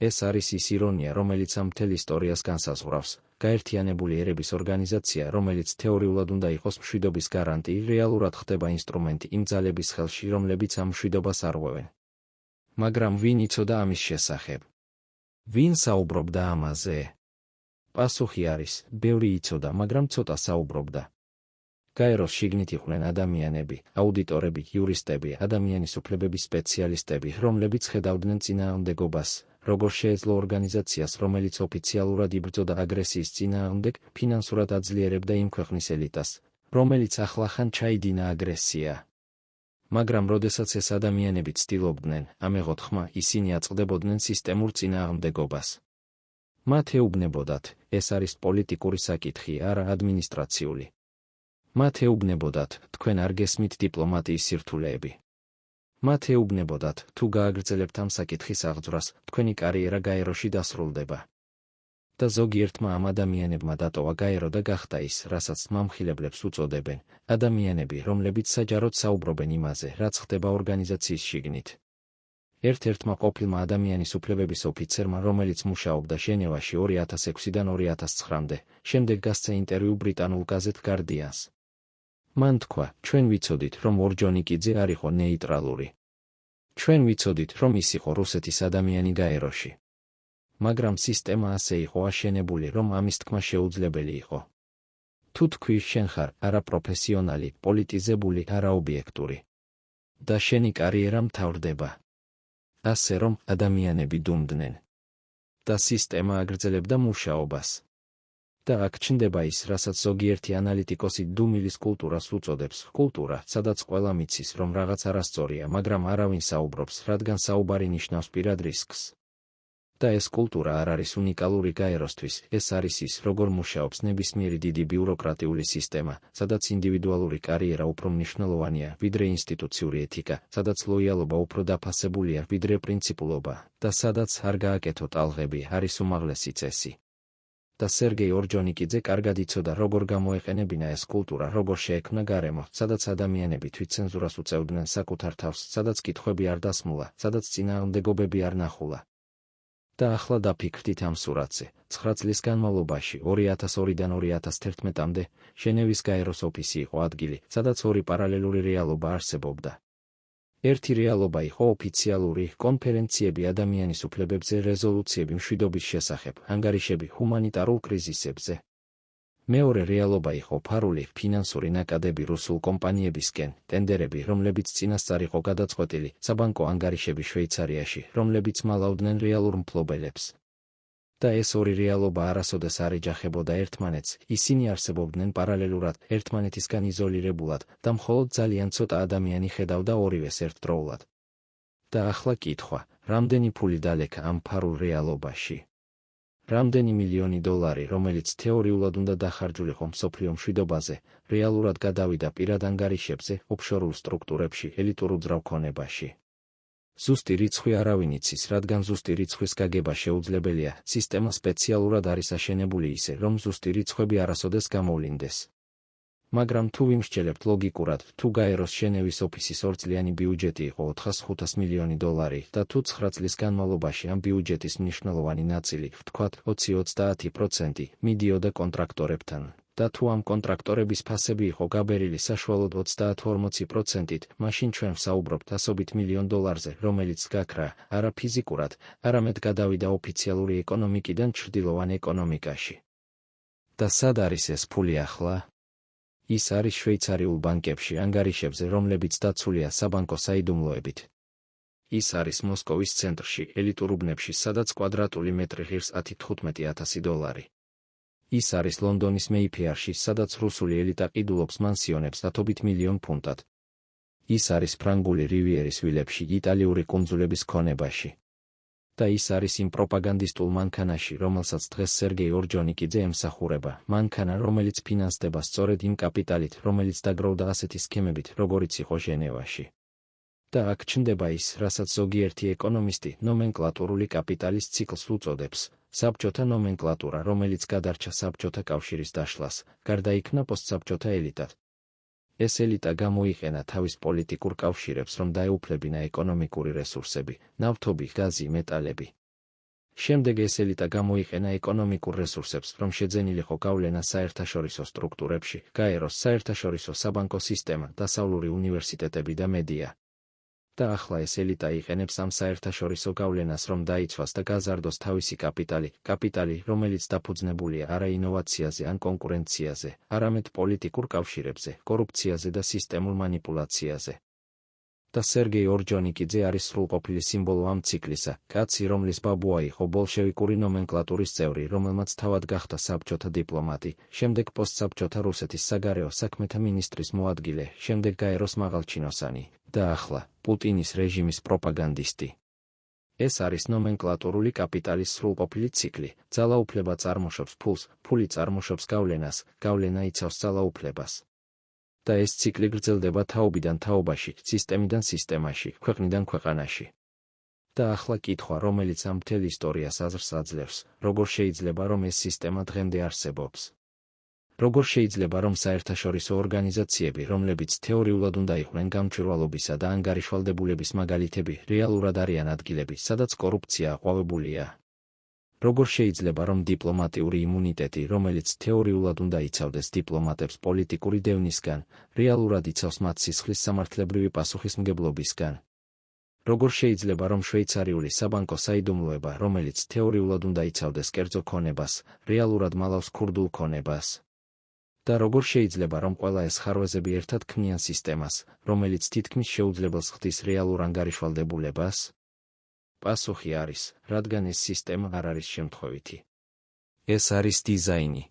ეს არის ის ირონია, რომელიც ამ მთელ ისტორიას განსაზღვრავს. გაერთიანებული ერების ორგანიზაცია, რომელიც თეორიულად უნდა იყოს მშვიდობის გარანტი, რეალურად ხდება ინსტრუმენტი იმ ძალების ხელში, რომლებიც ამ მშვიდობას არღვევენ. მაგრამ ვინ იცოდა ამის შესახებ? ვინ საუბრობდა ამაზე? პასუხი არის, ბევრი იცოდა, მაგრამ ცოტა საუბრობდა. გაეროს შიგნით იყვნენ ადამიანები, აუდიტორები, იურისტები, ადამიანის უფლებების სპეციალისტები, რომლებიც ხედავდნენ წინააღმდეგობას, როგორ შეეძლო ორგანიზაციას, რომელიც ოფიციალურად იბრძოდა აგრესიის წინააღმდეგ, ფინანსურად აძლიერებდა იმ ქვეყნის ელიტას, რომელიც ახლახან ჩაიდინა აგრესია. მაგრამ როდესაც ეს ადამიანები ცდილობდნენ, ამეღოთ ხმა, ისინი აწყდებოდნენ სისტემურ წინააღმდეგობას. მათ ეუბნებოდათ, ეს არის პოლიტიკური საკითხი, არა ადმინისტრაციული. მათ ეუბნებოდათ, თქვენ არ გესმით დიპლომატიის სირთულეები. მათ ეუბნებოდათ, თუ გააგრძელებთ ამ საკითხის აღძვრას, თქვენი კარიერა გაეროში დასრულდება. და ზოგიერთმა ამ ადამიანებმა დატოვა გაერო და გახდა ის, რასაც მამხილებლებს უწოდებენ, ადამიანები, რომლებიც საჯაროდ საუბრობენ იმაზე, რაც ხდება ორგანიზაციის შიგნით. ერთ-ერთმა ყოფილმა ადამიანის უფლებების ოფიცერმა, რომელიც მუშაობდა ჟენევაში 2006-დან 2009-მდე, შემდეგ გასცა ინტერვიუ ბრიტანულ გაზეთ გარდიანს. მან თქვა, ჩვენ ვიცოდით, რომ ორჯონიკიძე არ იყო ნეიტრალური. ჩვენ ვიცოდით, რომ ის იყო რუსეთის ადამიანი გაეროში. მაგრამ სისტემა ასე იყო აშენებული, რომ ამის თქმა შეუძლებელი იყო. თუ თქვი შენ ხარ არაპროფესიონალი, პოლიტიზებული, არაობიექტური. და შენი კარიერა მთავრდება. ასე რომ ადამიანები დუმდნენ. და სისტემა აგრძელებდა მუშაობას. და აქ ჩნდება ის, რასაც ზოგიერთი ანალიტიკოსი დუმილის კულტურას უწოდებს, კულტურა, სადაც ყველა მიცის, რომ რაღაც არასწორია, მაგრამ არავინ საუბრობს, რადგან საუბარი ნიშნავს პირად რისკს. და ეს კულტურა არ არის უნიკალური გაეროსთვის, ეს არის ის, როგორ მუშაობს ნებისმიერი დიდი ბიუროკრატიული სისტემა, სადაც ინდივიდუალური კარიერა უფრო მნიშვნელოვანია, ვიდრე ინსტიტუციური ეთიკა, სადაც ლოიალობა უფრო დაფასებულია, ვიდრე პრინციპულობა, და სადაც არ გააკეთო ტალღები, არის უმაღლესი წესი. და სერგეი ორჯონიკიძე კარგად იცოდა, როგორ გამოეყენებინა ეს კულტურა, როგორ შეექმნა გარემო, სადაც ადამიანები თვითცენზურას უწევდნენ საკუთარ თავს, სადაც კითხვები არ დასმულა, სადაც წინააღმდეგობები არ ნახულა. და ახლა დაფიქრდით ამ სურათზე. 9 წლის განმავლობაში 2002-დან 2011-მდე ჟენევის გაეროს ოფისი იყო ადგილი, სადაც ორი პარალელური რეალობა არსებობდა. ერთი რეალობა იყო ოფიციალური კონფერენციები ადამიანის უფლებებზე, რეზოლუციები მშვიდობის შესახებ, ანგარიშები ჰუმანიტარულ კრიზისებზე. მეორე რეალობა იყო ფარული ფინანსური ნაკადები რუსულ კომპანიებისკენ, ტენდერები, რომლებიც წინასწარ იყო გადაწყვეტილი, საბანკო ანგარიშები შვეიცარიაში, რომლებიც მალავდნენ რეალურ მფლობელებს. და ეს ორი რეალობა არასოდეს არ ეჯახებოდა ერთმანეთს, ისინი არსებობდნენ პარალელურად, ერთმანეთისგან იზოლირებულად და მხოლოდ ძალიან ცოტა ადამიანი ხედავდა ორივეს ერთდროულად. და ახლა კითხვა, რამდენი ფული დალექა ამ ფარულ რეალობაში? რამდენი მილიონი დოლარი, რომელიც თეორიულად უნდა დახარჯულიყო მსოფლიო მშვიდობაზე, რეალურად გადავიდა პირად ანგარიშებზე, ოფშორულ სტრუქტურებში, ელიტურ უძრავ ქონებაში. ზუსტი რიცხვი არავინ იცის, რადგან ზუსტი რიცხვის გაგება შეუძლებელია, სისტემა სპეციალურად არის აშენებული ისე, რომ ზუსტი რიცხვები არასოდეს გამოვლინდეს. მაგრამ თუ ვიმსჯელებთ ლოგიკურად, თუ გაეროს ჟენევის ოფისის ორწლიანი ბიუჯეტი იყო 400-500 მილიონი დოლარი და თუ 9 წლის განმავლობაში ამ ბიუჯეტის მნიშვნელოვანი ნაწილი, ვთქვათ 20-30%, მიდიოდა კონტრაქტორებთან, და თუ ამ კონტრაქტორების ფასები იყო გაბერილი საშუალოდ 30-40%-ით, მაშინ ჩვენ ვსაუბრობთ ასობით მილიონ დოლარზე, რომელიც გაქრა, არა ფიზიკურად, არამედ გადავიდა ოფიციალური ეკონომიკიდან ჩრდილოვან ეკონომიკაში. და სად არის ეს ფული ახლა? ის არის შვეიცარიულ ბანკებში ანგარიშებზე, რომლებიც დაცულია საბანკო საიდუმლოებით. ის არის მოსკოვის ცენტრში, ელიტურ უბნებში, სადაც კვადრატული მეტრი ღირს 10-15,000 დოლარი. ის არის ლონდონის მეიფეარში, სადაც რუსული ელიტა ყიდულობს მანსიონებს ათობით მილიონ ფუნტად. ის არის ფრანგული რივიერის ვილებში, იტალიური კუნძულების ქონებაში. და ის არის იმ პროპაგანდისტულ მანქანაში, რომელსაც დღეს სერგეი ორჯონიკიძე ემსახურება, მანქანა, რომელიც ფინანსდება სწორედ იმ კაპიტალით, რომელიც დაგროვდა ასეთი სქემებით, როგორიც იყო ჟენევაში. და აქ ჩნდება ის, რასაც ზოგიერთი ეკონომისტი ნომენკლატურული კაპიტალის ციკლს უწოდებს, საბჭოთა ნომენკლატურა, რომელიც გადარჩა საბჭოთა კავშირის დაშლას, გარდაიქმნა პოსტსაბჭოთა ელიტად. ეს ელიტა გამოიყენა თავის პოლიტიკურ კავშირებს, რომ დაეუფლებინა ეკონომიკური რესურსები, ნავთობი, გაზი, მეტალები. შემდეგ ეს ელიტა გამოიყენა ეკონომიკურ რესურსებს, რომ შეძენილიყო გავლენა საერთაშორისო სტრუქტურებში, გაეროს საერთაშორისო საბანკო სისტემა, დასავლური უნივერსიტეტები და მედია. და ახლა ეს ელიტა იყენებს ამ საერთაშორისო გავლენას, რომ დაიცვას და გაზარდოს თავისი კაპიტალი, რომელიც დაფუძნებულია არა ინოვაციაზე ან კონკურენციაზე, არამედ პოლიტიკურ კავშირებზე, კორუფციაზე და სისტემურ მანიპულაციაზე. და სერგეი ორჯონიკიძე არის სრულყოფილი სიმბოლო ამ ციკლისა, კაცი, რომლის ბაბუა იყო ბოლშევიკური ნომენკლატურის წევრი, რომელმაც თავად გახდა საბჭოთა დიპლომატი, შემდეგ პოსტსაბჭოთა რუსეთის საგარეო საქმეთა მინისტრის მოადგილე, შემდეგ გაეროს მაღალჩინოსანი, და ახლა პუტინის რეჟიმის პროპაგანდისტი. ეს არის ნომენკლატურული კაპიტალის სრულყოფილი ციკლი, ძალაუფლება წარმოშობს ფულს, ფული წარმოშობს გავლენას, გავლენა იცავს ძალაუფლებას. და ეს ციკლი გრძელდება თაობიდან თაობაში, სისტემიდან სისტემაში, ქვეყნიდან ქვეყანაში. და ახლა კითხვა, რომელიც ამ მთელ ისტორიას აზრს აძლევს, როგორ შეიძლება, რომ ეს სისტემა დღემდე არსებობს? როგორ შეიძლება, რომ საერთაშორისო ორგანიზაციები, რომლებიც თეორიულად უნდა იყვნენ გამჭვირვალობისა და ანგარიშვალდებულების მაგალითები, რეალურად არიან ადგილები, სადაც კორუფცია აყვავებულია? როგორ შეიძლება, რომ დიპლომატიური იმუნიტეტი, რომელიც თეორიულად უნდა იცავდეს დიპლომატებს პოლიტიკური დევნისგან, რეალურად იცავს მათ სისხლის სამართლებრივი პასუხისმგებლობისგან? როგორ შეიძლება, რომ შვეიცარიული საბანკო საიდუმლოება, რომელიც თეორიულად უნდა იცავდეს კერძო ქონებას, რეალურად მალავს ქურდულ ქონებას? და როგორ შეიძლება, რომ ყველა ეს ხარვეზები ერთად ქმნიან სისტემას, რომელიც თითქმის შეუძლებელს ხდის რეალურ ანგარიშვალდებულებას? პასუხი არის, რადგან ეს სისტემა არ არის შემთხვევითი. ეს არის დიზაინი.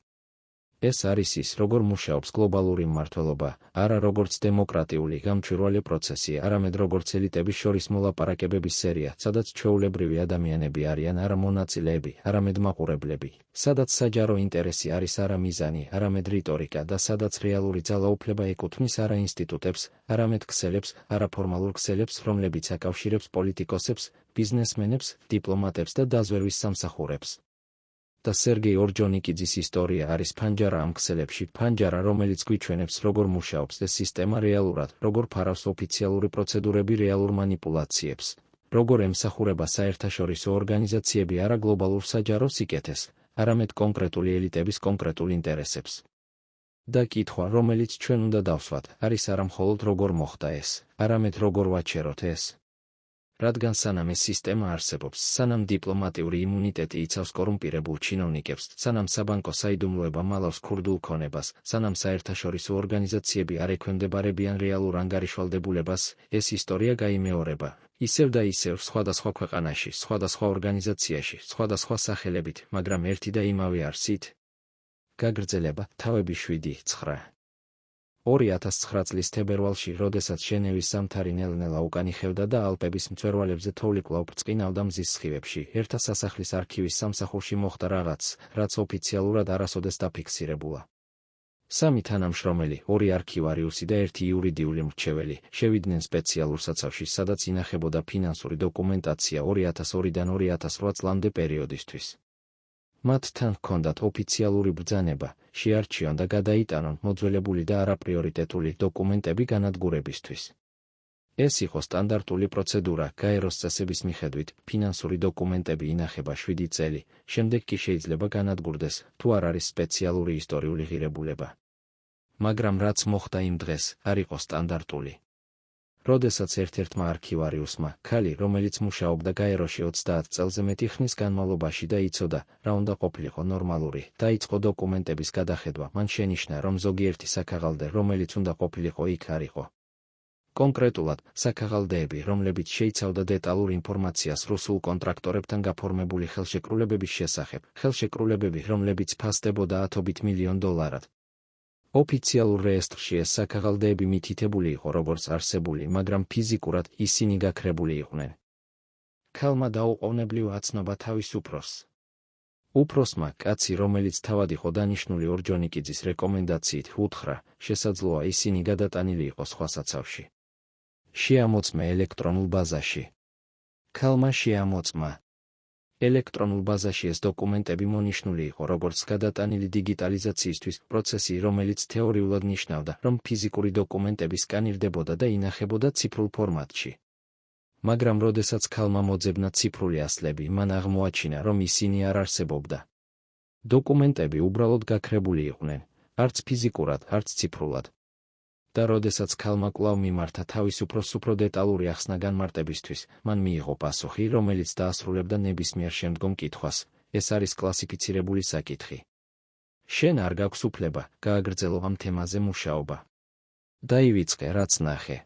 ეს არის ის, როგორ მუშაობს გლობალური მმართველობა, არა როგორც დემოკრატიული გამჭვირვალე პროცესი, არამედ როგორც ელიტების შორის მოლაპარაკებების სერია, სადაც ჩვეულებრივი ადამიანები არიან არა მონაწილეები, არამედ მაყურებლები, სადაც საჯარო ინტერესი არის არა მიზანი, არამედ რიტორიკა და სადაც რეალური ძალაუფლება ეკუთვნის არა ინსტიტუტებს, არამედ ქსელებს, არაფორმალურ ქსელებს, რომლებიც აკავშირებს პოლიტიკოსებს, ბიზნესმენებს, დიპლომატებს და დაზვერვის სამსახურებს. და სერგეი ორჯონიკიძის ისტორია არის ფანჯარა ამ ქსელებში, ფანჯარა, რომელიც გვიჩვენებს, როგორ მუშაობს ეს სისტემა რეალურად, როგორ ფარავს ოფიციალური პროცედურები რეალურ მანიპულაციებს, როგორ ემსახურება საერთაშორისო ორგანიზაციები არა გლობალურ საჯარო სიკეთეს, არამედ კონკრეტული ელიტების კონკრეტულ ინტერესებს. და კითხვა, რომელიც ჩვენ უნდა დავსვათ, არის არა მხოლოდ როგორ მოხდა ეს, არამედ როგორ ვაჩეროთ ეს. რადგან სანამ ეს სისტემა არსებობს, სანამ დიპლომატიური იმუნიტეტი იცავს კორუმპირებულ ჩინოვნიკებს, სანამ საბანკო საიდუმლოება მალავს ქურდულ ქონებას, სანამ საერთაშორისო ორგანიზაციები არ ექვემდებარებიან რეალურ ანგარიშვალდებულებას, ეს ისტორია გაიმეორება. ისევ და ისევ სხვადასხვა ქვეყანაში, სხვადასხვა ორგანიზაციაში, სხვადასხვა სახელებით, მაგრამ ერთი და იმავე არსით. გაგრძელება, თავები 7-9. 2009 წლის თებერვალში, როდესაც ჟენევის ზამთარი ნელ-ნელა უკანიხევდა და ალპების მწვერვალებზე თოვლი კვლავ ბრწყინავდა მზის სხივებში, ერთა სასახლის არქივის სამსახურში მოხდა რაღაც, რაც ოფიციალურად არასოდეს დაფიქსირებულა. 3 თანამშრომელი, 2 არქივარიუსი და 1 იურიდიული მრჩეველი, შევიდნენ სპეციალურ საცავში, სადაც ინახებოდა ფინანსური დოკუმენტაცია 2002-დან 2008 წლამდე პერიოდისთვის. მათ თან ჰქონდათ ოფიციალური ბრძანება, შეარჩიონ და გადაიტანონ მოძველებული და არაპრიორიტეტული დოკუმენტები განადგურებისთვის. ეს იყო სტანდარტული პროცედურა, გაეროს წესების მიხედვით, ფინანსური დოკუმენტები ინახება 7 წელი, შემდეგ კი შეიძლება განადგურდეს, თუ არ არის სპეციალური ისტორიული ღირებულება. მაგრამ რაც მოხდა იმ დღეს, არ იყო სტანდარტული. როდესაც ერთ-ერთმა არქივარიუსმა, ქალი, რომელიც მუშაობდა გაეროში 30 წელზე მეტი ხნის განმავლობაში და იცოდა, რა უნდა ყოფილიყო ნორმალური, დაიწყო დოკუმენტების გადახედვა, მან შენიშნა, რომ ზოგიერთი საქაღალდე, რომელიც უნდა ყოფილიყო იქ არ იყო. კონკრეტულად, საქაღალდეები, რომლებიც შეიცავდა დეტალურ ინფორმაციას რუსულ კონტრაქტორებთან გაფორმებული ხელშეკრულებების შესახებ, ხელშეკრულებები, რომლებიც ფასდებოდა $10 მილიონ. ოფიციალურ რეესტრში ეს საქაღალდეები მითითებული იყო როგორც არსებული, მაგრამ ფიზიკურად ისინი გაქრებული იყვნენ. ქალმა დაუყოვნებლივ აცნობა თავის უფროსს. უფროსმა, კაცი, რომელიც თავად იყო დანიშნული ორჯონიკიძის რეკომენდაციით, უთხრა, შესაძლოა ისინი გადატანილი იყოს სხვა საცავში. შეამოწმე ელექტრონულ ბაზაში. ქალმა შეამოწმა. ელექტრონულ ბაზაში ეს დოკუმენტები მონიშნული იყო როგორც გადატანილი დიგიტალიზაციისთვის პროცესი, რომელიც თეორიულად ნიშნავდა, რომ ფიზიკური დოკუმენტები სკანირდებოდა და ინახებოდა ციფრულ ფორმატში. მაგრამ როდესაც ქალმა მოძებნა ციფრული ასლები, მან აღმოაჩინა, რომ ისინი არ არსებობდა. დოკუმენტები უბრალოდ გაქრებული იყვნენ, არც ფიზიკურად, არც ციფრულად. და როდესაც ქალმა კვლავ მიმართა თავის უფროსს უფრო დეტალური ახსნა განმარტებისთვის, მან მიიღო პასუხი, რომელიც დაასრულებდა ნებისმიერ შემდგომ კითხვას. ეს არის კლასიფიცირებული საკითხი. შენ არ გაქვს უფლება, გააგრძელო ამ თემაზე მუშაობა. დაივიწყე, რაც ნახე.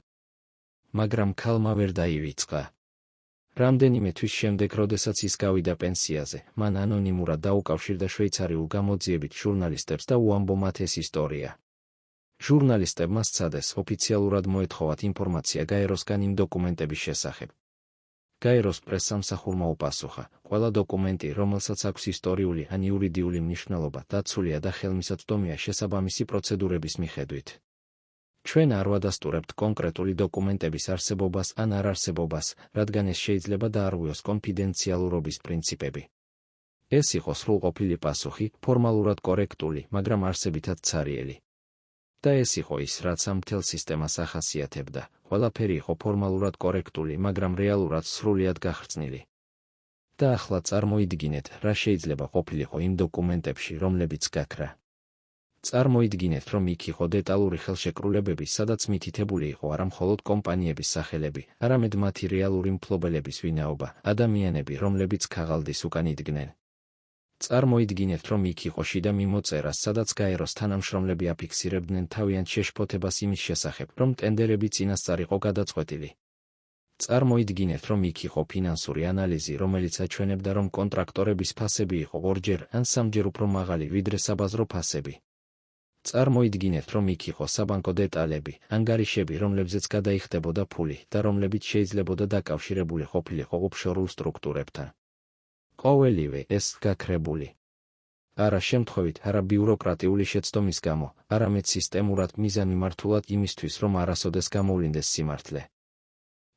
მაგრამ ქალმა ვერ დაივიწყა. რამდენიმე თვის შემდეგ, როდესაც ის გავიდა პენსიაზე, მან ანონიმურად დაუკავშირდა შვეიცარიულ გამოძიებით ჟურნალისტებს და უამბო მათ ეს ისტორია. ჟურნალისტებმა სცადეს ოფიციალურად მოეთხოვათ ინფორმაცია გაეროსგან იმ დოკუმენტების შესახებ. გაეროს პრესსამსახურმა უპასუხა, ყველა დოკუმენტი, რომელსაც აქვს ისტორიული ან იურიდიული მნიშვნელობა, დაცულია და ხელმისაწვდომია შესაბამისი პროცედურების მიხედვით. ჩვენ არ ვადასტურებთ კონკრეტული დოკუმენტების არსებობას ან არარსებობას, რადგან ეს შეიძლება დაარღვიოს კონფიდენციალურობის პრინციპები. ეს იყო სრულყოფილი პასუხი, ფორმალურად კორექტული, მაგრამ არსებითად ცარიელი. და ეს იყო ის, რაც ამ მთელ სისტემას ახასიათებდა. ყველაფერი იყო ფორმალურად კორექტული, მაგრამ რეალურად სრულიად გახრწნილი. და ახლა წარმოიდგინეთ, რა შეიძლება ყოფილიყო იმ დოკუმენტებში, რომლებიც გაქრა. წარმოიდგინეთ, რომ იქ იყო დეტალური ხელშეკრულებები, სადაც მითითებული იყო არა მხოლოდ კომპანიების სახელები, არამედ მათი რეალური მფლობელების ვინაობა, ადამიანები, რომლებიც ქაღალდის უკან იდგნენ. წარმოიდგინეთ, რომ იქ იყო შიდა მიმოწერა, სადაც გაეროს თანამშრომლები აფიქსირებდნენ თავიანთ შეშფოთებას იმის შესახებ, რომ ტენდერები წინასწარ იყო გადაწყვეტილი. წარმოიდგინეთ, რომ იქ იყო ფინანსური ანალიზი, რომელიც აჩვენებდა, რომ კონტრაქტორების ფასები იყო 2-ჯერ ან 3-ჯერ უფრო მაღალი, ვიდრე საბაზრო ფასები. წარმოიდგინეთ, რომ იქ იყო საბანკო დეტალები, ანგარიშები, რომლებზეც გადაიხდებოდა ფული და რომლებიც შეიძლებოდა დაკავშირებული ყოფილიყო ოფშორულ სტრუქტურებთან. ყოველივე ეს გაქრებული. არა შემთხვევით, არა ბიუროკრატიული შეცდომის გამო, არამედ სისტემურად მიზანმიმართულად იმისთვის, რომ არასოდეს გამოვლინდეს სიმართლე.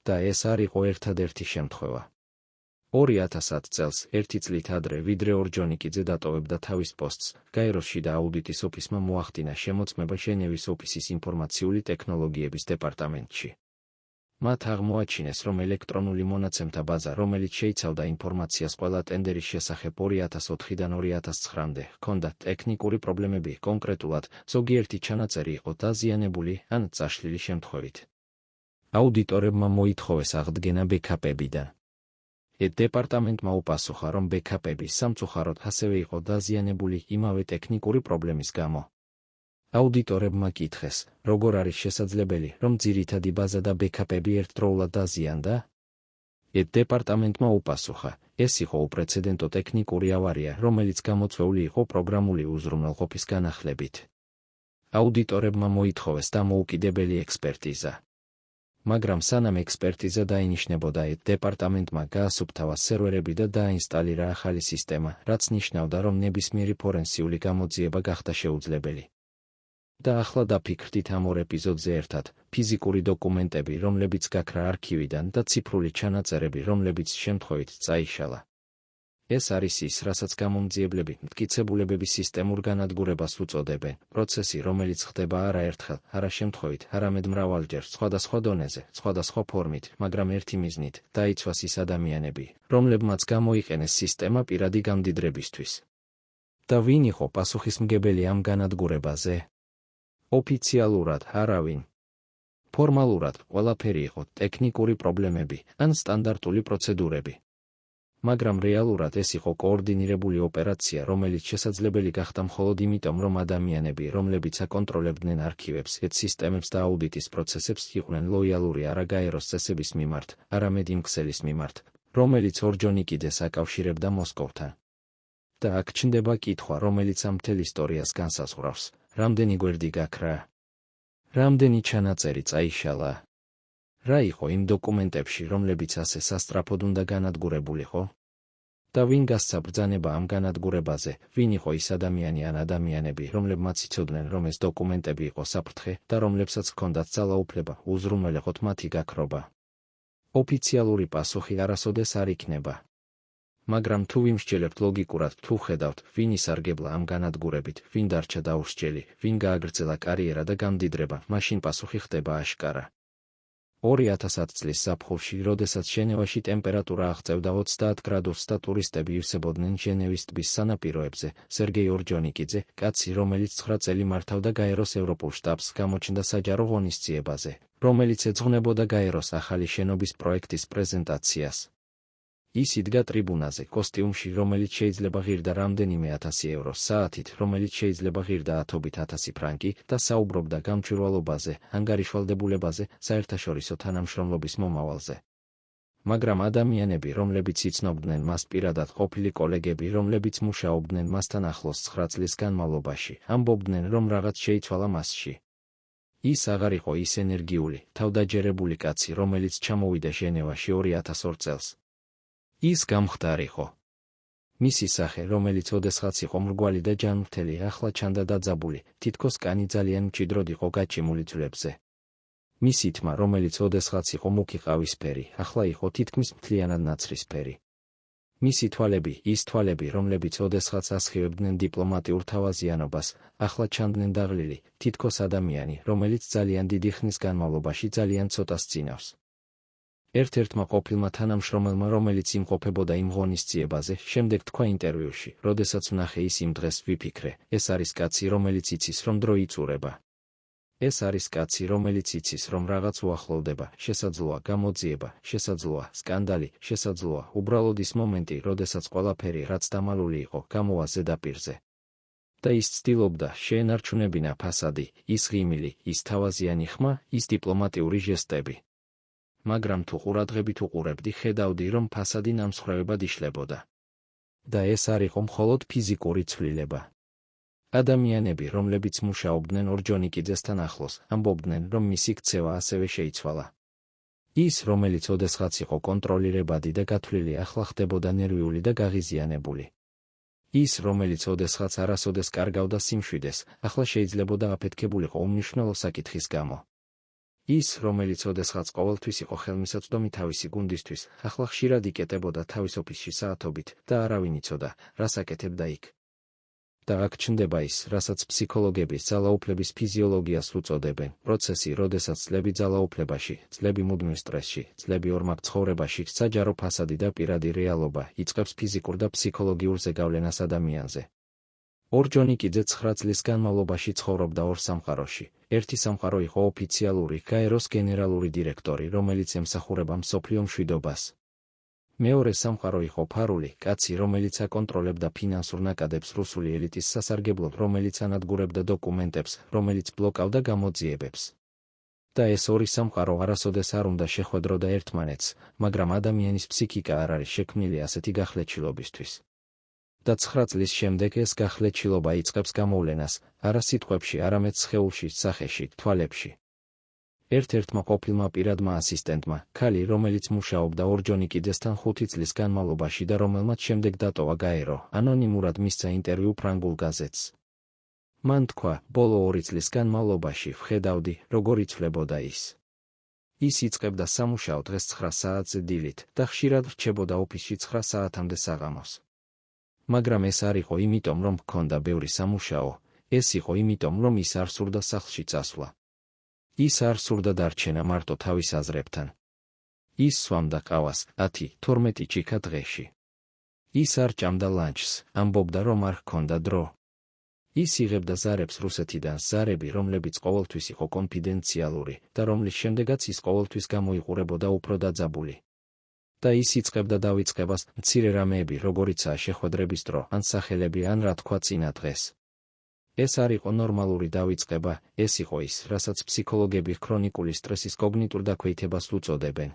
და ეს არ იყო ერთადერთი შემთხვევა. 2010 წელს, ერთი წლით ადრე, ვიდრე ორჯონიკიძე დატოვებდა თავის პოსტს, გაეროში და აუდიტის ოფისმა მოახდინა შემოწმება ჟენევის ოფისის ინფორმაციული ტექნოლოგიების დეპარტამენტში. მათ აღმოაჩინეს, რომ ელექტრონული მონაცემთა ბაზა, რომელიც შეიცავდა ინფორმაციას ყველა ტენდერის შესახებ 2004-დან 2009-მდე, ჰქონდა ტექნიკური პრობლემები, კონკრეტულად, ზოგიერთი ჩანაწერი იყო დაზიანებული ან წაშლილი შემთხვევით. აუდიტორებმა მოითხოვეს აღდგენა ბექაპებიდან. დეპარტამენტმა უპასუხა, რომ ბექაპები სამწუხაროდ ასევე იყო დაზიანებული იმავე ტექნიკური პრობლემის გამო. აუდიტორებმა კითხეს, როგორ არის შესაძლებელი, რომ ძირითადი ბაზა და ბექაპები ერთდროულად დაზიანდა? დეპარტამენტმა უპასუხა, ეს იყო უპრეცედენტო ტექნიკური ავარია, რომელიც გამოწვეული იყო პროგრამული უზრუნველყოფის განახლებით. აუდიტორებმა მოითხოვეს დამოუკიდებელი ექსპერტიზა. მაგრამ სანამ ექსპერტიზა დაინიშნებოდა, დეპარტამენტმა გაასუფთავა სერვერები და დააინსტალირა ახალი სისტემა, რაც ნიშნავდა, რომ ნებისმიერი ფორენსიული გამოძიება გახდა შეუძლებელი. და ახლა დაფიქრდით ამ ორ ეპიზოდზე ერთად, ფიზიკური დოკუმენტები, რომლებიც გაქრა არქივიდან და ციფრული ჩანაწერები, რომლებიც შემთხვევით წაიშალა. ეს არის ის, რასაც გამომძიებლები მტკიცებულებების სისტემურ განადგურებას უწოდებენ, პროცესი, რომელიც ხდება არა ერთხელ, არა შემთხვევით, არამედ მრავალჯერ, სხვადასხვა დონეზე, სხვადასხვა ფორმით, მაგრამ ერთი მიზნით, დაიცვას ის ადამიანები, რომლებმაც გამოიყენეს სისტემა პირადი გამდიდრებისთვის. და ვინ იყო პასუხისმგებელი ამ განადგურებაზე? ოფიციალურად არავინ. ფორმალურად ყველაფერი იყო ტექნიკური პრობლემები ან სტანდარტული პროცედურები. მაგრამ რეალურად ეს იყო კოორდინირებული ოპერაცია, რომელიც შესაძლებელი გახდა მხოლოდ იმიტომ, რომ ადამიანები, რომლებიც აკონტროლებდნენ არქივებს, სისტემებს და აუდიტის პროცესებს, იყვნენ ლოიალური არა გაეროს წესების მიმართ, არამედ იმ ქსელის მიმართ, რომელიც ორჯონიკიძეს აკავშირებდა მოსკოვთან. და აქ ჩნდება კითხვა, რომელიც ამ მთელ ისტორიას განსაზღვრავს, რამდენი გვერდი გაქრა? რამდენი ჩანაწერი წაიშალა? რა იყო იმ დოკუმენტებში, რომლებიც ასე სასწრაფოდ უნდა განადგურებულიყო? და ვინ გასცა ბრძანება ამ განადგურებაზე, ვინ იყო ის ადამიანი ან ადამიანები, რომლებმაც იცოდნენ, რომ ეს დოკუმენტები იყო საფრთხე და რომლებსაც ჰქონდათ ძალაუფლება უზრუნველეყოთ მათი გაქრობა? ოფიციალური პასუხი არასოდეს არ იქნება. მაგრამ თუ ვიმსჯელებთ ლოგიკურად, თუ ხედავთ, ვინ ისარგებლა ამ განადგურებით, ვინ დარჩა დაუსჯელი, ვინ გააგრძელა კარიერა და გამდიდრება, მაშინ პასუხი ხდება აშკარა. 2010 წლის ზაფხულში, როდესაც ჟენევაში ტემპერატურა აღწევდა 30 გრადუსს და ტურისტები ივსებოდნენ ჟენევის ტბის სანაპიროებზე, სერგეი ორჯონიკიძე, კაცი, რომელიც 9 წელი მართავდა გაეროს ევროპულ შტაბს, გამოჩნდა საჯარო ღონისძიებაზე, რომელიც ეძღვნებოდა გაეროს ახალი შენობის პროექტის პრეზენტაციას. ის იდგა ტრიბუნაზე, კოსტიუმში, რომელიც შეიძლება ღირდა რამდენიმე 1000 ევრო საათით, რომელიც შეიძლება ღირდა ათობით 1000 ფრანკი და საუბრობდა გამჭვირვალობაზე, ანგარიშვალდებულებაზე, საერთაშორისო თანამშრომლობის მომავალზე. მაგრამ ადამიანები, რომლებიც იცნობდნენ მას პირადად, ყოფილი კოლეგები, რომლებიც მუშაობდნენ მასთან ახლოს 9 წლის განმავლობაში, ამბობდნენ, რომ რაღაც შეიცვალა მასში. ის აღარ იყო ის ენერგიული, თავდაჯერებული კაცი, რომელიც ჩამოვიდა ჟენევაში 2002 წელს. ის გამხდარ იყო. მისი სახე, რომელიც ოდესღაც იყო მრგვალი და ჯანმრთელი, ახლა ჩანდა დაძაბული, თითქოს კანი ძალიან მჭიდროდ იყო გაჭიმული ძვლებზე. მისი თმა, რომელიც ოდესღაც იყო მუქი ყავისფერი, ახლა იყო თითქმის მთლიანად ნაცრისფერი. მისი თვალები, ის თვალები, რომლებიც ოდესღაც ასხივებდნენ დიპლომატიურ თავაზიანობას, ახლა ჩანდნენ დაღლილი, თითქოს ადამიანი, რომელიც ძალიან დიდი ხნის განმავლობაში ძალიან ცოტას წინავს. ერთ-ერთმა ყოფილმა თანამშრომელმა, რომელიც იმყოფებოდა იმ ღონისძიებაზე, შემდეგ თქვა ინტერვიუში, როდესაც ვნახე ის იმ დღეს, ვიფიქრე, ეს არის კაცი, რომელიც იცის, რომ დრო იწურება. ეს არის კაცი, რომელიც იცის, რომ რაღაც უახლოვდება, შესაძლოა გამოძიება, შესაძლოა სკანდალი, შესაძლოა უბრალოდ ის მომენტი, როდესაც ყველაფერი, რაც დამალული იყო, გამოვა ზედაპირზე. და ის ცდილობდა შეენარჩუნებინა ფასადი, ის ღიმილი, ის თავაზიანი ხმა, ის დიპლომატიური ჟესტები. მაგრამ თუ ყურადღებით უყურებდი, ხედავდი, რომ ფასადი ნამსხვრევებად იშლებოდა. და ეს არ იყო მხოლოდ ფიზიკური ცვლილება. ადამიანები, რომლებიც მუშაობდნენ ორჯონიკიძესთან ახლოს, ამბობდნენ, რომ მისი ქცევა ასევე შეიცვალა. ის, რომელიც ოდესღაც იყო კონტროლირებადი და გათვლილი, ახლა ხდებოდა ნერვიული და გაღიზიანებული. ის, რომელიც ოდესღაც არასოდეს კარგავდა სიმშვიდეს, ახლა შეიძლებოდა აფეთქებულიყო უმნიშვნელო საკითხის გამო. ის, რომელიც ოდესღაც ყოველთვის იყო ხელმისაწვდომი თავისი გუნდისთვის, ახლა ხშირად იკეტებოდა თავის ოფისში საათობით და არავინ იცოდა, რას აკეთებდა იქ. და აქ ჩნდება ის, რასაც ფსიქოლოგების ძალაუფლების ფიზიოლოგიას უწოდებენ, პროცესი, როდესაც წლები ძალაუფლებაში, წლები მუდმივ სტრესში, წლები ორმაგ ცხოვრებაში, საჯარო ფასადი და პირადი რეალობა იწყებს ფიზიკურ და ფსიქოლოგიურ ზეგავლენას ადამიანზე. ორჯონიკიძე 9 წლის განმავლობაში ცხოვრობდა ორ სამყაროში. ერთი სამყარო იყო ოფიციალური, გაეროს გენერალური დირექტორი, რომელიც ემსახურება მსოფლიო მშვიდობას. მეორე სამყარო იყო ფარული, კაცი, რომელიც აკონტროლებდა ფინანსურ ნაკადებს რუსული ელიტის სასარგებლოდ, რომელიც ანადგურებდა დოკუმენტებს, რომელიც ბლოკავდა გამოძიებებს. და ეს ორი სამყარო არასოდეს არ უნდა შეხვედროდა ერთმანეთს, მაგრამ ადამიანის ფსიქიკა არ არის შექმნილი ასეთი გახლეჩილობისთვის. და 9 წლის შემდეგ ეს გახლეჩილობა იწყებს გამოვლენას, არა სიტყვებში, არამედ სხეულში, სახეში, თვალებში. ერთ-ერთმა ყოფილმა პირადმა ასისტენტმა, ქალი, რომელიც მუშაობდა ორჯონიკიძესთან 5 წლის განმავლობაში და რომელმაც შემდეგ დატოვა გაერო, ანონიმურად მისცა ინტერვიუ ფრანგულ გაზეთს. მან თქვა, ბოლო 2 წლის განმავლობაში ვხედავდი, როგორ იცვლებოდა ის. ის იწყებდა სამუშაო დღეს 9 საათზე დილით და ხშირად რჩებოდა ოფისში 9 საათამდე საღამოს. მაგრამ ეს არ იყო იმიტომ, რომ ჰქონდა ბევრი სამუშაო, ეს იყო იმიტომ, რომ ის არ სურდა სახლში წასვლა. ის არ სურდა დარჩენა მარტო თავის აზრებთან. ის სვამდა ყავას 10-12 ჩიქა დღეში. ის არ ჭამდა ლანჩს, ამბობდა, რომ არ ჰქონდა დრო. ის იღებდა ზარებს რუსეთიდან, ზარები, რომლებიც ყოველთვის იყო კონფიდენციალური და რომლის შემდეგაც ის ყოველთვის გამოიყურებოდა უფრო დაძაბული. და ის იწყებდა დავიწყებას მცირე რამეები, როგორიცაა შეხვედრების დრო, ან სახელები, ან რა თქვა წინა დღეს. ეს არ იყო ნორმალური დავიწყება, ეს იყო ის, რასაც ფსიქოლოგები ქრონიკული სტრესის კოგნიტურ დაქვეითებას უწოდებენ.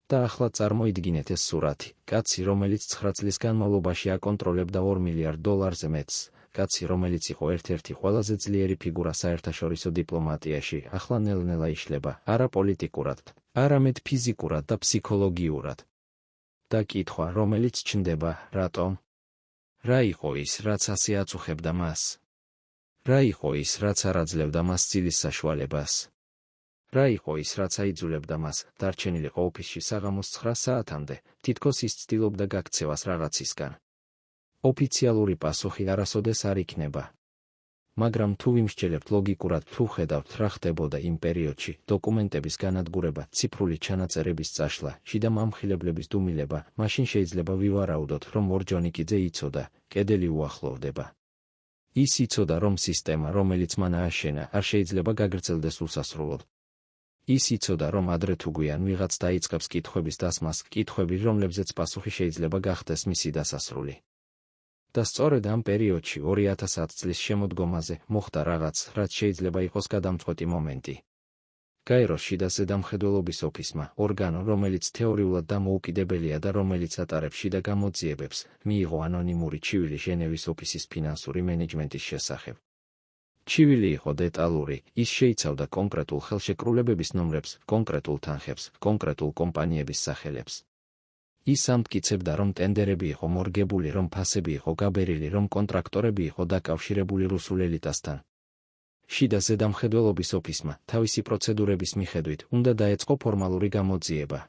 და ახლა წარმოიდგინეთ ეს სურათი, კაცი, რომელიც 9 წლის განმავლობაში აკონტროლებდა $2 მილიარდ მეტს, კაცი, რომელიც იყო ერთ-ერთი ყველაზე ძლიერი ფიგურა საერთაშორისო დიპლომატიაში, ახლა ნელ-ნელა იშლება, არა პოლიტიკურად, არამედ ფიზიკურად და ფსიქოლოგიურად. და კითხვა, რომელიც ჩნდება, რატომ? რა იყო ის, რაც ასე აწუხებდა მას? რა იყო ის, რაც არ აძლევდა მას ცილის საშუალებას? რა იყო ის, რაც აიძულებდა მას, დარჩენილიყო ოფისში საღამოს 9 საათამდე, თითქოს ის ცდილობდა გაქცევას რაღაცისგან? ოფიციალური პასუხი არასოდეს არ იქნება. მაგრამ თუ ვიმსჯელებთ ლოგიკურად, თუ ხედავთ, რა ხდებოდა იმ პერიოდში, დოკუმენტების განადგურება, ციფრული ჩანაწერების წაშლა, შიდა მამხილებლების დუმილება, მაშინ შეიძლება ვივარაუდოთ, რომ ორჯონიკიძე იცოდა, კედელი უახლოვდება. ის იცოდა, რომ სისტემა, რომელიც მან ააშენა, არ შეიძლება გაგრძელდეს უსასრულოდ. ის იცოდა, რომ ადრე თუ გვიან ვიღაც დაიწყებს კითხვების დასმას, კითხვები, რომლებზეც პასუხი შეიძლება გახდეს მისი დასასრული. და სწორედ ამ პერიოდში 2010 წლის შემოდგომაზე მოხდა რაღაც, რაც შეიძლება იყოს გადამწყვეტი მომენტი. გაეროს შიდა ზედამხედველობის ოფისმა, ორგანო, რომელიც თეორიულად დამოუკიდებელია და რომელიც ატარებს შიდა გამოძიებებს, მიიღო ანონიმური ჩივილი ჟენევის ოფისის ფინანსური მენეჯმენტის შესახებ. ჩივილი იყო დეტალური, ის შეიცავდა კონკრეტულ ხელშეკრულებების ნომრებს, კონკრეტულ თანხებს, კონკრეტულ კომპანიების სახელებს. ის ამტკიცებდა, რომ ტენდერები იყო მორგებული, რომ ფასები იყო გაბერილი, რომ კონტრაქტორები იყო დაკავშირებული რუსულ ელიტასთან. შიდა ზედამხედველობის ოფისმა, თავისი პროცედურების მიხედვით, უნდა დაეწყო ფორმალური გამოძიება.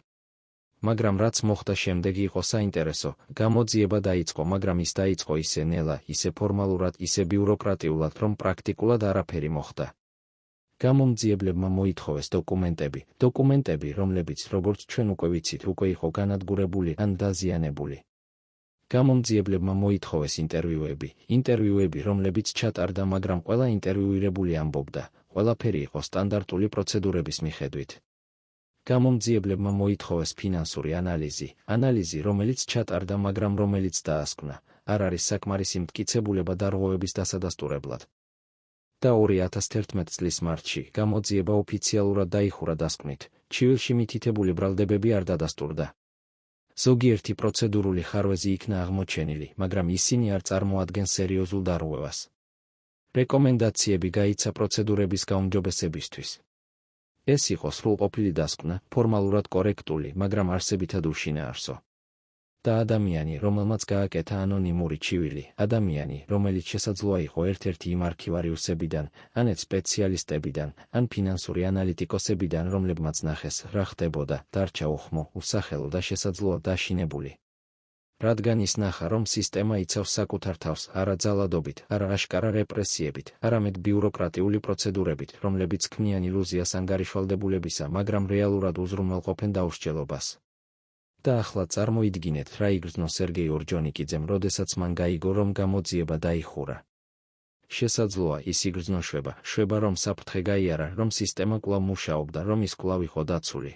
მაგრამ რაც მოხდა შემდეგ იყო საინტერესო, გამოძიება დაიწყო, მაგრამ ის დაიწყო ისე ნელა, ისე ფორმალურად, ისე ბიუროკრატიულად, რომ პრაქტიკულად არაფერი მოხდა. გამომძიებლებმა მოითხოვეს დოკუმენტები, რომლებიც, როგორც ჩვენ უკვე ვიცით, უკვე იყო განადგურებული ან დაზიანებული. გამომძიებლებმა მოითხოვეს ინტერვიუები, რომლებიც ჩატარდა, მაგრამ ყველა ინტერვიუირებული ამბობდა, ყველაფერი იყო სტანდარტული პროცედურების მიხედვით. გამომძიებლებმა მოითხოვეს ფინანსური ანალიზი, რომელიც ჩატარდა, მაგრამ რომელიც დაასკვნა, არ არის საკმარისი მტკიცებულება დარღვევების დასადასტურებლად. და 2011 წლის მარტში გამოძიება ოფიციალურად დაიხურა დასკვნით, ჩივილში მითითებული ბრალდებები არ დადასტურდა. ზოგიერთი პროცედურული ხარვეზი იქნა აღმოჩენილი, მაგრამ ისინი არ წარმოადგენს სერიოზულ დარღვევას. რეკომენდაციები გაიცა პროცედურების გაუმჯობესებისთვის. ეს იყო სრულყოფილი დასკვნა, ფორმალურად კორექტული, მაგრამ არსებითად უშინაარსო. და ადამიანი, რომელმაც გააკეთა ანონიმური ჩივილი, ადამიანი, რომელიც შესაძლოა იყო ერთ-ერთი იმ არქივარიუსებიდან, ანეთ სპეციალისტებიდან, ან ფინანსური ანალიტიკოსებიდან, რომლებმაც ნახეს, რა ხდებოდა, დარჩა უხმო, უსახელო და შესაძლოა დაშინებული. რადგან ის ნახა, რომ სისტემა იცავს საკუთარ თავს, არა ძალადობით, არა აშკარა რეპრესიებით, არამედ ბიუროკრატიული პროცედურებით, რომლებიც ქმნიან ილუზიას ანგარიშვალდებულებისა, მაგრამ რეალურად უზრუნველყოფენ დაუსჯელობას. და ახლა წარმოიდგინეთ, რა იგრძნო სერგეი ორჯონიკიძემ, როდესაც მან გაიგო, რომ გამოძიება დაიხურა. შესაძლოა ის იგრძნო შვება, რომ საფრთხე გაიარა, რომ სისტემა კვლავ მუშაობდა, რომ ის კვლავ იყო დაცული.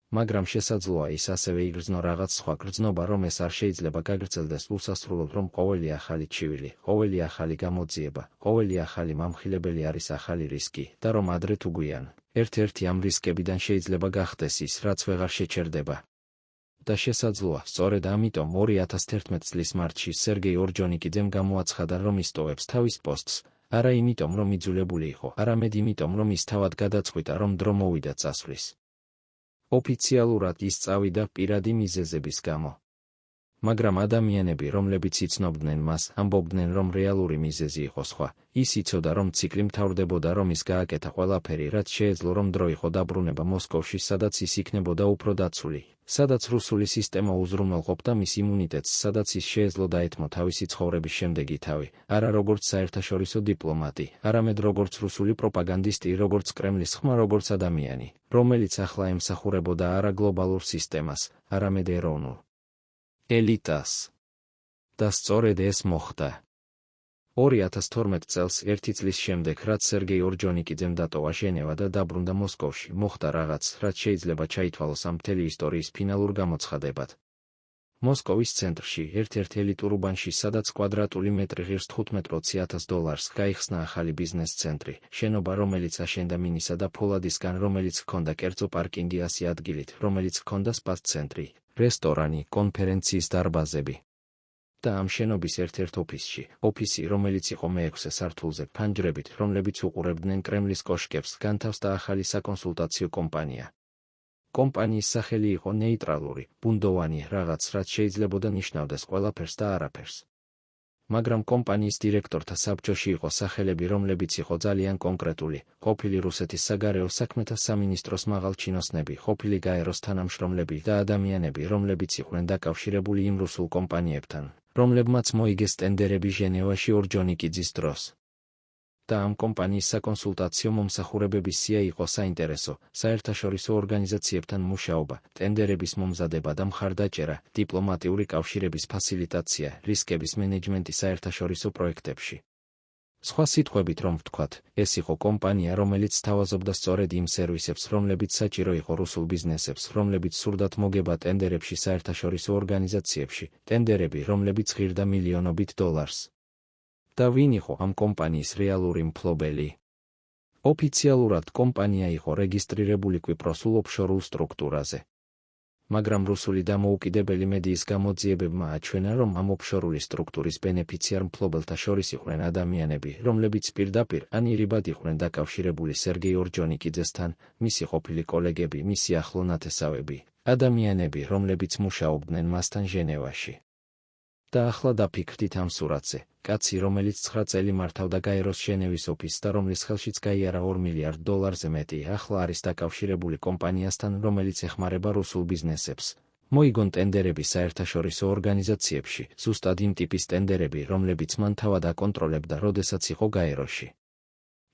მაგრამ შესაძლოა ის ასევე იგრძნო რაღაც სხვა გრძნობა, რომ ეს არ შეიძლება გაგრძელდეს უსასრულოდ, რომ ყოველი ახალი ჩივილი, ყოველი ახალი გამოძიება, ყოველი ახალი მამხილებელი არის ახალი რისკი, და რომ ადრე თუ გვიან, ერთ-ერთი ამ რისკებიდან შეიძლება გახდეს ის, რაც ვეღარ შეჩერდება. და შესაძლოა, სწორედ ამიტომ 2011 წლის მარტში სერგეი ორჯონიკიძემ გამოაცხადა, რომ ისტოვებს თავის პოსტს, არა იმიტომ, რომ იძულებული იყო, არამედ იმიტომ, რომ ის თავად გადაწყვიტა, რომ დრო მოვიდა წასვლის. ოფიციალურად ის წავიდა პირადი მიზეზების გამო. მაგრამ ადამიანები, რომლებიც იცნობდნენ მას, ამბობდნენ, რომ რეალური მიზეზი იყო სხვა. ის იცოდა, რომ ციკლი მთავრდებოდა, რომ ის გააკეთა ყველაფერი, რაც შეეძლო, რომ დრო იყო დაბრუნება მოსკოვში, სადაც ის იქნებოდა უფრო დაცული, სადაც რუსული სისტემა უზრუნველყოფდა მის იმუნიტეტს, სადაც ის შეეძლო დაეთმო თავისი ცხოვრების შემდეგი თავი, არა როგორც საერთაშორისო დიპლომატი, არამედ როგორც რუსული პროპაგანდისტი, როგორც კრემლის ხმა, როგორც ადამიანი, რომელიც ახლა ემსახურებოდა არა გლობალურ სისტემას, არამედ ეროვნულ ელიტას. და სწორედ ეს მოხდა. 2012 წელს, ერთი წლის შემდეგ, რაც სერგეი ორჯონიკიძემ დატოვა ჟენევა და დაბრუნდა მოსკოვში, მოხდა რაღაც, რაც შეიძლება ჩაითვალოს ამ მთელი ისტორიის ფინალურ გამოცხადებად. მოსკოვის ცენტრში, ერთ-ერთ ელიტურ უბანში, სადაც კვადრატული მეტრი ღირს $15,000 გაიხსნა ახალი ბიზნეს ცენტრი, შენობა, რომელიც აშენდა მინისა და ფოლადისგან, რომელიც ჰქონდა კერძო პარკინგი 100 ადგილით, რომელიც ჰქონდა სპას ცენტრი, რესტორანი, კონფერენციის დარბაზები. და ამ შენობის ერთ-ერთ ოფისი, რომელიც იყო მე-6 სართულზე, ფანჯრებით, რომლებიც უყურებდნენ კრემლის კოშკებს, განთავსდა ახალი საკონსულტაციო კომპანია. კომპანიის სახელი იყო ნეიტრალური, ბუნდოვანი, რაღაც, რაც შეიძლებოდა ნიშნავდეს ყველაფერს და არაფერს. მაგრამ კომპანიის დირექტორთა საბჭოში იყო სახელები, რომლებიც იყო ძალიან კონკრეტული, ყოფილი რუსეთის საგარეო საქმეთა სამინისტროს მაღალჩინოსნები, ყოფილი გაეროს თანამშრომლები და ადამიანები, რომლებიც იყვნენ დაკავშირებული იმ რუსულ კომპანიებთან, რომლებმაც მოიგეს ტენდერები ჟენევაში ორჯონიკიძის დროს. და ამ კომპანიის საკონსულტაციო მომსახურებების სია იყო საინტერესო, საერთაშორისო ორგანიზაციებთან მუშაობა, ტენდერების მომზადება და მხარდაჭერა, დიპლომატიური კავშირების ფასილიტაცია, რისკების მენეჯმენტი საერთაშორისო პროექტებში. სხვა სიტყვებით რომ ვთქვათ, ეს იყო კომპანია, რომელიც სთავაზობდა სწორედ იმ სერვისებს, რომლებიც საჭირო იყო რუსულ ბიზნესებს, რომლებიც სურდათ მოგება ტენდერებში საერთაშორისო ორგანიზაციებში, ტენდერები, რომლებიც ღირდა მილიონობით $. და ვინ იყო ამ კომპანიის რეალური მფლობელი? ოფიციალურად კომპანია იყო რეგისტრირებული კვიპროსულ ოფშორულ სტრუქტურაზე. მაგრამ რუსული დამოუკიდებელი მედიის გამოძიებებმა აჩვენა, რომ ამ ოფშორული სტრუქტურის ბენეფიციარ მფლობელთა შორის იყვნენ ადამიანები, რომლებიც პირდაპირ ან ირიბად იყვნენ დაკავშირებული სერგეი ორჯონიკიძესთან, მისი ყოფილი კოლეგები, მისი ახლო ნათესავები, ადამიანები, რომლებიც მუშაობდნენ მასთან ჟენევაში. და ახლა დაფიქრდით ამ სურათზე, კაცი, რომელიც 9 წელი მართავდა გაეროს ჟენევის ოფისს და რომლის ხელშიც გაიარა $2 მილიარდ მეტი, ახლა არის დაკავშირებული კომპანიასთან, რომელიც ეხმარება რუსულ ბიზნესებს. მოიგონ ტენდერები საერთაშორისო ორგანიზაციებში, ზუსტად იმ ტიპის ტენდერები, რომლებიც მან თავად აკონტროლებდა, როდესაც იყო გაეროში.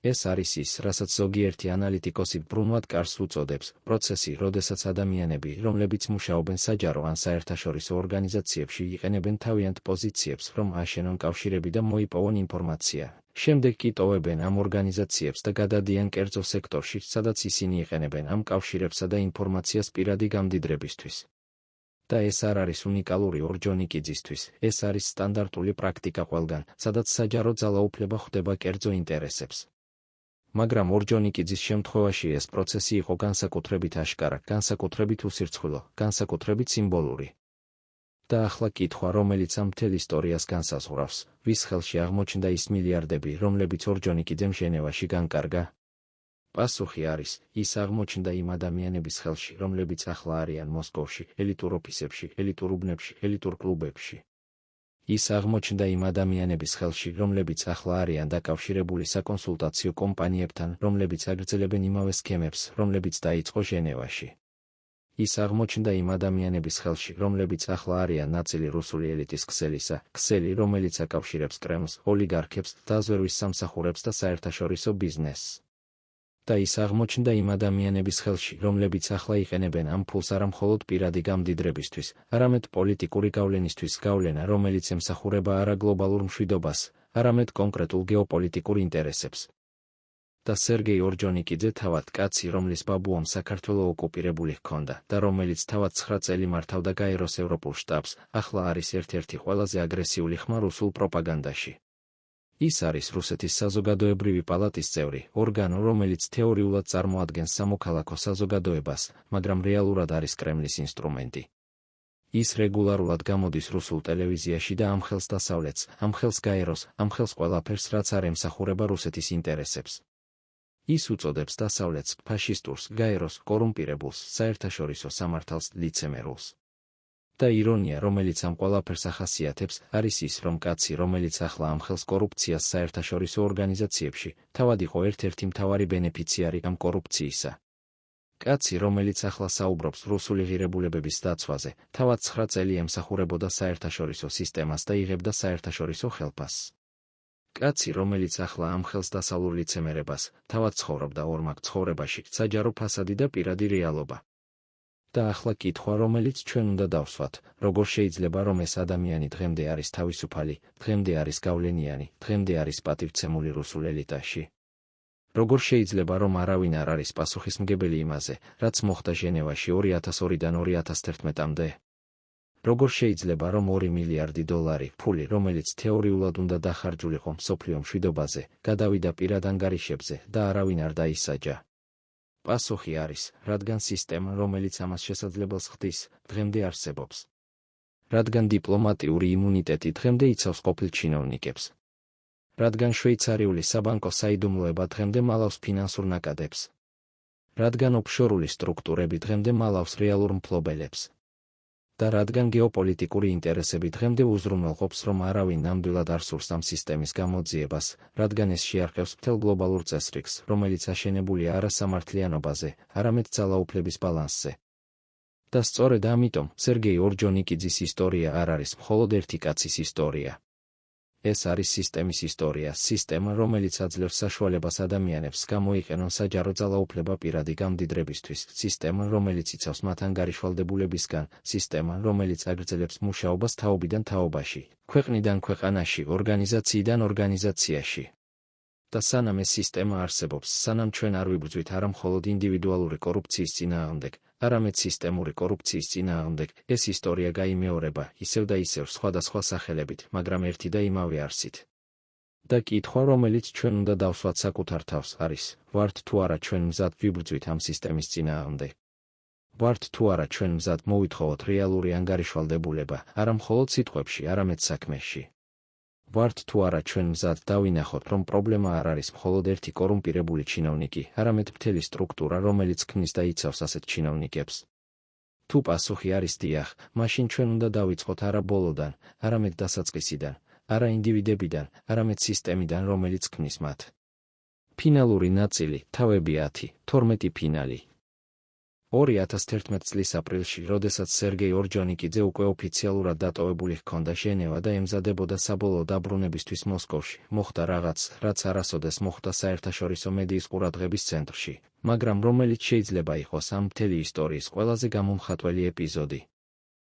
ეს არის ის, რასაც ზოგიერთი ანალიტიკოსი ბრუნვად კარს უწოდებს, პროცესი, როდესაც ადამიანები, რომლებიც მუშაობენ საჯარო ან საერთაშორისო ორგანიზაციებში, იყენებენ თავიანთ პოზიციებს, რომ აშენონ კავშირები და მოიპოვონ ინფორმაცია. შემდეგ კი ტოვებენ ამ ორგანიზაციებს და გადადიან კერძო სექტორში, სადაც ისინი იყენებენ ამ კავშირებსა და ინფორმაციას პირადი გამდიდრებისთვის. და ეს არ არის უნიკალური ორჯონიკიძისთვის, ეს არის სტანდარტული პრაქტიკა ყველგან, სადაც საჯარო ძალაუფლება ხვდება კერძო ინტერესებს. მაგრამ ორჯონიკიძის შემთხვევაში ეს პროცესი იყო განსაკუთრებით აშკარა, განსაკუთრებით უსირცხვილო, განსაკუთრებით სიმბოლური. და ახლა კითხვა, რომელიც ამ მთელ ისტორიას განსაზღვრავს, ვის ხელში აღმოჩნდა ის მილიარდები, რომლებიც ორჯონიკიძემ ჟენევაში განკარგა? პასუხი არის, ის აღმოჩნდა იმ ადამიანების ხელში, რომლებიც ახლა არიან მოსკოვში, ელიტურ ოფისებში, ელიტურ უბნებში, ელიტურ კლუბებში. ის აღმოჩნდა იმ ადამიანების ხელში, რომლებიც ახლა არიან დაკავშირებული საკონსულტაციო კომპანიებთან, რომლებიც აგრძელებენ იმავე სქემებს, რომლებიც დაიწყო ჟენევაში. ის აღმოჩნდა იმ ადამიანების ხელში, რომლებიც ახლა არიან ნაწილი რუსული ელიტის ქსელისა, ქსელი, რომელიც აკავშირებს კრემლს, ოლიგარქებს, დაზვერვის სამსახურებს და საერთაშორისო ბიზნესს. და ის აღმოჩნდა იმ ადამიანების ხელში, რომლებიც ახლა იყენებენ ამ ფულს არა მხოლოდ პირადი გამდიდრებისთვის, არამედ პოლიტიკური გავლენისთვის, გავლენა, რომელიც ემსახურება არა გლობალურ მშვიდობას, არამედ კონკრეტულ გეოპოლიტიკურ ინტერესებს. და სერგეი ორჯონიკიძე თავად კაცი, რომლის ბაბუამ საქართველო ოკუპირებული ჰქონდა და რომელიც თავად 9 წელი მართავდა გაეროს ევროპულ შტაბს, ახლა არის ერთ-ერთი ყველაზე აგრესიული ხმა რუსულ პროპაგანდაში. ის არის რუსეთის საზოგადოებრივი პალატის წევრი, ორგანო, რომელიც თეორიულად წარმოადგენს სამოქალაქო საზოგადოებას, მაგრამ რეალურად არის კრემლის ინსტრუმენტი. ის რეგულარულად გამოდის რუსულ ტელევიზიაში და ამ ხელს დასავლეთს, ამ ხელს გაეროს, ამ ხელს ყველაფერს, რაც არ ემსახურება რუსეთის ინტერესებს. ის უწოდებს დასავლეთს ფაშისტურს, გაეროს, კორუმპირებულს, საერთაშორისო სამართალს, ლიცემერულს. და ირონია, რომელიც ამ ყველაფერს ახასიათებს, არის ის, რომ კაცი, რომელიც ახლა ამ ხელს კორუფციას საერთაშორისო ორგანიზაციებში, თავად იყო ერთ-ერთი მთავარი ბენეფიციარი ამ კორუფციისა. კაცი, რომელიც ახლა საუბრობს რუსული ღირებულებების დაცვაზე, თავად 9 წელი ემსახურებოდა საერთაშორისო სისტემას და იღებდა საერთაშორისო ხელფასს. კაცი, რომელიც ახლა ამ ხელს დასავლურ ლიცემერებას, თავად ცხოვრობდა ორმაგ ცხოვრებაში, საჯარო ფასადი და პირადი რეალობა. და ახლა კითხვა, რომელიც ჩვენ უნდა დავსვათ, როგორ შეიძლება, რომ ეს ადამიანი დღემდე არის თავისუფალი, დღემდე არის გავლენიანი, დღემდე არის პატივცემული რუსულ ელიტაში. როგორ შეიძლება, რომ არავინ არ არის პასუხისმგებელი იმაზე, რაც მოხდა ჟენევაში 2002-დან 2011-მდე? როგორ შეიძლება, რომ 2 მილიარდი დოლარი, ფული, რომელიც თეორიულად უნდა დახარჯულიყო მსოფლიო მშვიდობაზე, გადავიდა პირად ანგარიშებზე და არავინ არ დაისაჯა? პასუხი არის, რადგან სისტემა, რომელიც ამას შესაძლებელს ხდის, დღემდე არსებობს. რადგან დიპლომატიური იმუნიტეტი დღემდე იცავს ყოფილ ჩინოვნიკებს. რადგან შვეიცარიული საბანკო საიდუმლოება დღემდე მალავს ფინანსურ ნაკადებს. რადგან ოფშორული სტრუქტურები დღემდე მალავს რეალურ მფლობელებს. და რადგან გეოპოლიტიკური ინტერესები დღემდე უზრუნველყოფს, რომ არავინ ნამდვილად არ სურს ამ სისტემის გამოძიებას, რადგან ეს შეარყევს მთელ გლობალურ წესრიგს, რომელიც აშენებულია არა სამართლიანობაზე, არამედ ძალაუფლების ბალანსზე. და სწორედ ამიტომ სერგეი ორჯონიკიძის ისტორია არ არის მხოლოდ ერთი კაცის ისტორია. ეს არის სისტემის ისტორია, სისტემა, რომელიც აძლევს საშუალებას ადამიანებს გამოიყენონ საჯარო ძალაუფლება პირადი გამდიდრებისთვის, სისტემა, რომელიც იცავს მათ ანგარიშვალდებულებისგან, სისტემა, რომელიც აგრძელებს მუშაობას თაობიდან თაობაში, ქვეყნიდან ქვეყანაში, ორგანიზაციიდან ორგანიზაციაში. და სანამ ეს სისტემა არსებობს, სანამ ჩვენ არ ვიბრძვით არა მხოლოდ ინდივიდუალური კორუფციის წინააღმდეგ, არამედ სისტემური კორუფციის წინააღმდეგ, ეს ისტორია გაიმეორება, ისევ და ისევ სხვადასხვა სახელებით, მაგრამ ერთი და იმავე არსით. და კითხვა, რომელიც ჩვენ უნდა დავსვათ საკუთარ თავს, არის, ვართ თუ არა ჩვენ მზად ვიბრძვით ამ სისტემის წინააღმდეგ? ვართ თუ არა ჩვენ მზად მოვითხოვოთ რეალური ანგარიშვალდებულება, არა მხოლოდ სიტყვებში, არამედ საქმეში? ვართ თუ არა ჩვენ მზად დავინახოთ, რომ პრობლემა არ არის მხოლოდ ერთი კორუმპირებული ჩინოვნიკი, არამედ მთელი სტრუქტურა, რომელიც ქმნის და იცავს ასეთ ჩინოვნიკებს? თუ პასუხი არის დიახ, მაშინ ჩვენ უნდა დავიწყოთ არა ბოლოდან, არამედ დასაწყისიდან, არა ინდივიდებიდან, არამედ სისტემიდან, რომელიც ქმნის მათ. ფინალური ნაწილი, თავები 10, 12 ფინალი. 2011 წლის აპრილში, როდესაც სერგეი ორჯონიკიძე უკვე ოფიციალურად დატოვებული ჰქონდა ჟენევა და ემზადებოდა საბოლოო დაბრუნებისთვის მოსკოვში, მოხდა რაღაც, რაც არასოდეს მოხდა საერთაშორისო მედიის ყურადღების ცენტრში, მაგრამ რომელიც შეიძლება იყოს ამ მთელი ისტორიის ყველაზე გამომხატველი ეპიზოდი.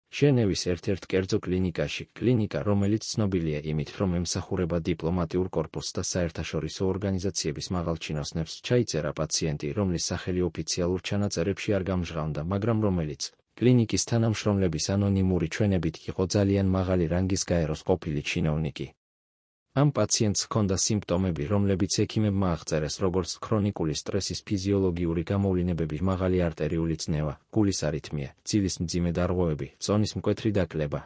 ჟენევის ერთ-ერთ კერძო კლინიკაში, კლინიკა, რომელიც ცნობილია იმით, რომ ემსახურება დიპლომატიურ კორპუსს და საერთაშორისო ორგანიზაციების მაღალჩინოსნებს, ჩაიწერა პაციენტი, რომლის სახელი ოფიციალურ ჩანაწერებში არ გამჟღავნდა, მაგრამ რომელიც კლინიკის თანამშრომლების ანონიმური ჩვენებით იყო ძალიან მაღალი რანგის გაეროს ყოფილი ჩინოვნიკი. ამ პაციენტს ჰქონდა სიმპტომები, რომლებიც ექიმებმა აღწერეს, როგორც ქრონიკული სტრესის ფიზიოლოგიური გამოვლინებები, მაღალი არტერიული წნევა, გულის არითმია, ძილის მძიმე დარღვევები, წონის მკვეთრი დაკლება,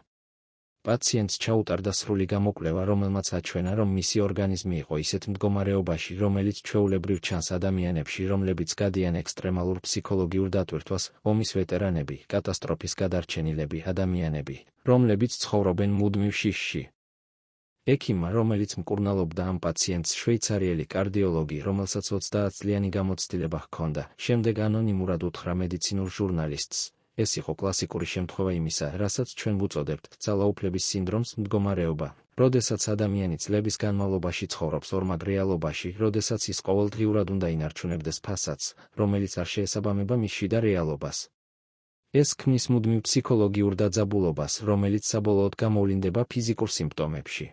პაციენტს ჩაუტარდა სრული გამოკვლევა, რომელმაც აჩვენა, რომ მისი ორგანიზმი იყო ისეთ მდგომარეობაში, რომელიც ჩვეულებრივ ჩანს ადამიანებში, რომლებიც გადიან ექსტრემალურ ფსიქოლოგიურ დატვირთვას, ომის ვეტერანები, კატასტროფის გადარჩენილები, ადამიანები, რომლებიც ცხოვრობენ მუდმივ შიშში. ექიმმა, რომელიც მკურნალობდა ამ პაციენტს, შვეიცარიელი კარდიოლოგი, რომელსაც 30 წლიანი გამოცდილება ჰქონდა, შემდეგ ანონიმურად უთხრა მედიცინურ ჟურნალისტს. ეს იყო კლასიკური შემთხვევა იმისა, რასაც ჩვენ ვუწოდებთ ძალაუფლების სინდრომს, მდგომარეობა, როდესაც ადამიანი წლების განმავლობაში ცხოვრობს ორმაგ რეალობაში, როდესაც ის ყოველდღიურად უნდა ინარჩუნებდეს ფასადს, რომელიც არ შეესაბამება მის შიდა რეალობას. ეს ქმნის მუდმივ ფსიქოლოგიურ დაძაბულობას, რომელიც საბოლოოდ გამოვლინდება ფიზიკურ სიმპტომებში.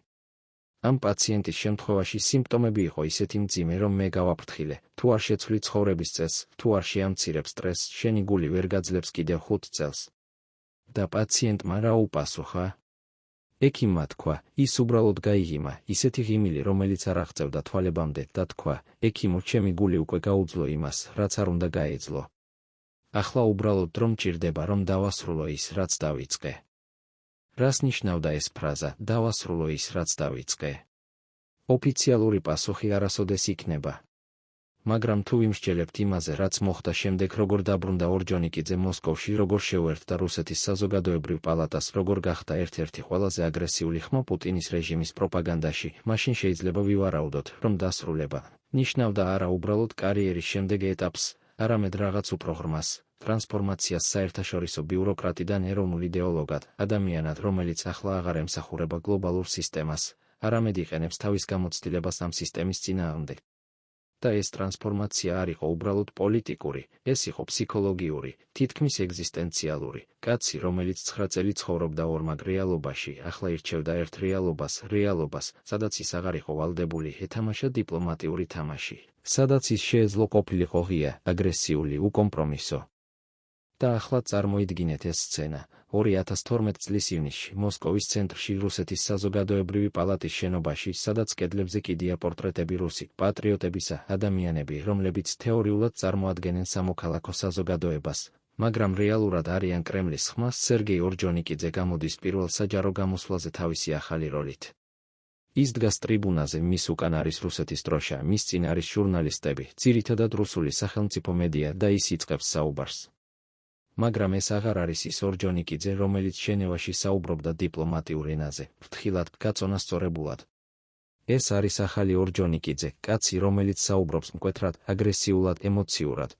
ამ პაციენტის შემთხვევაში სიმპტომები იყო ისეთი მძიმე, რომ მე გავაფრთხილე, თუ არ შეცვლი ცხოვრების წესს, თუ არ შეამცირებს სტრესს, შენი გული ვერ გაძლებს კიდევ 5 წელს. და პაციენტმა რა უპასუხა? ექიმმა თქვა, ის უბრალოდ გაიღიმა, ისეთი ღიმილი, რომელიც არ აღწევდა თვალებამდე, და თქვა, ექიმო, ჩემი გული უკვე გაუძლო იმას, რაც არ უნდა გაეძლო. ახლა უბრალოდ დრო მჭირდება, რომ დავასრულო ის, რაც დავიწყე. რას ნიშნავდა ეს ფრაზა, დავასრულო ის, რაც დავიწყე? ოფიციალური პასუხი არასოდეს იქნება. მაგრამ თუ ვიმსჯელებთ იმაზე, რაც მოხდა შემდეგ, როგორ დაბრუნდა ორჯონიკიძე მოსკოვში, როგორ შეუერთდა რუსეთის საზოგადოებრივ პალატას, როგორ გახდა ერთ-ერთი ყველაზე აგრესიული ხმა პუტინის რეჟიმის პროპაგანდაში, მაშინ შეიძლება ვივარაუდოთ, რომ დასრულება ნიშნავდა არა უბრალოდ კარიერის შემდეგ ეტაპს, არამედ რაღაც უფრო ღრმას, ტრანსფორმაციას საერთაშორისო ბიუროკრატიდან ეროვნულ იდეოლოგად, ადამიანად, რომელიც ახლა აღარ ემსახურება გლობალურ სისტემას, არამედ იყენებს თავის გამოცდილებას ამ სისტემის წინააღმდეგ. და ეს ტრანსფორმაცია არ იყო უბრალოდ პოლიტიკური, ეს იყო ფსიქოლოგიური, თითქმის ეგზისტენციალური. კაცი, რომელიც 9 წელი ცხოვრობდა ორმაგ რეალობაში, ახლა ირჩევდა ერთ რეალობას, სადაც ის აღარ იყო ვალდებული, ეთამაშა დიპლომატიური თამაში, სადაც ის შეეძლო ყოფილიყო ღია, აგრესიული, უკომპრომისო. და ახლა წარმოიდგინეთ ეს სცენა. 2012 წლის ივნისში, მოსკოვის ცენტრში, რუსეთის საზოგადოებრივი პალატის შენობაში, სადაც კედლებზე კიდია პორტრეტები რუსი პატრიოტებისა, ადამიანები, რომლებიც თეორიულად წარმოადგენენ სამოქალაქო საზოგადოებას, მაგრამ რეალურად არიან კრემლის ხმა, სერგეი ორჯონიკიძე გამოდის პირველ საჯარო გამოსვლაზე თავისი ახალი როლით. ის დგას ტრიბუნაზე, მის უკან არის რუსეთის დროშა, მის წინ არის ჟურნალისტები, ძირითადად რუსული სახელმწიფო მედია და ის იწყებს საუბარს. მაგრამ ეს აღარ არის ის ორჯონიკიძე, რომელიც ჟენევაში საუბრობდა დიპლომატიურ ენაზე, ფრთხილად, გაწონასწორებულად. ეს არის ახალი ორჯონიკიძე, კაცი, რომელიც საუბრობს მკვეთრად, აგრესიულად, ემოციურად.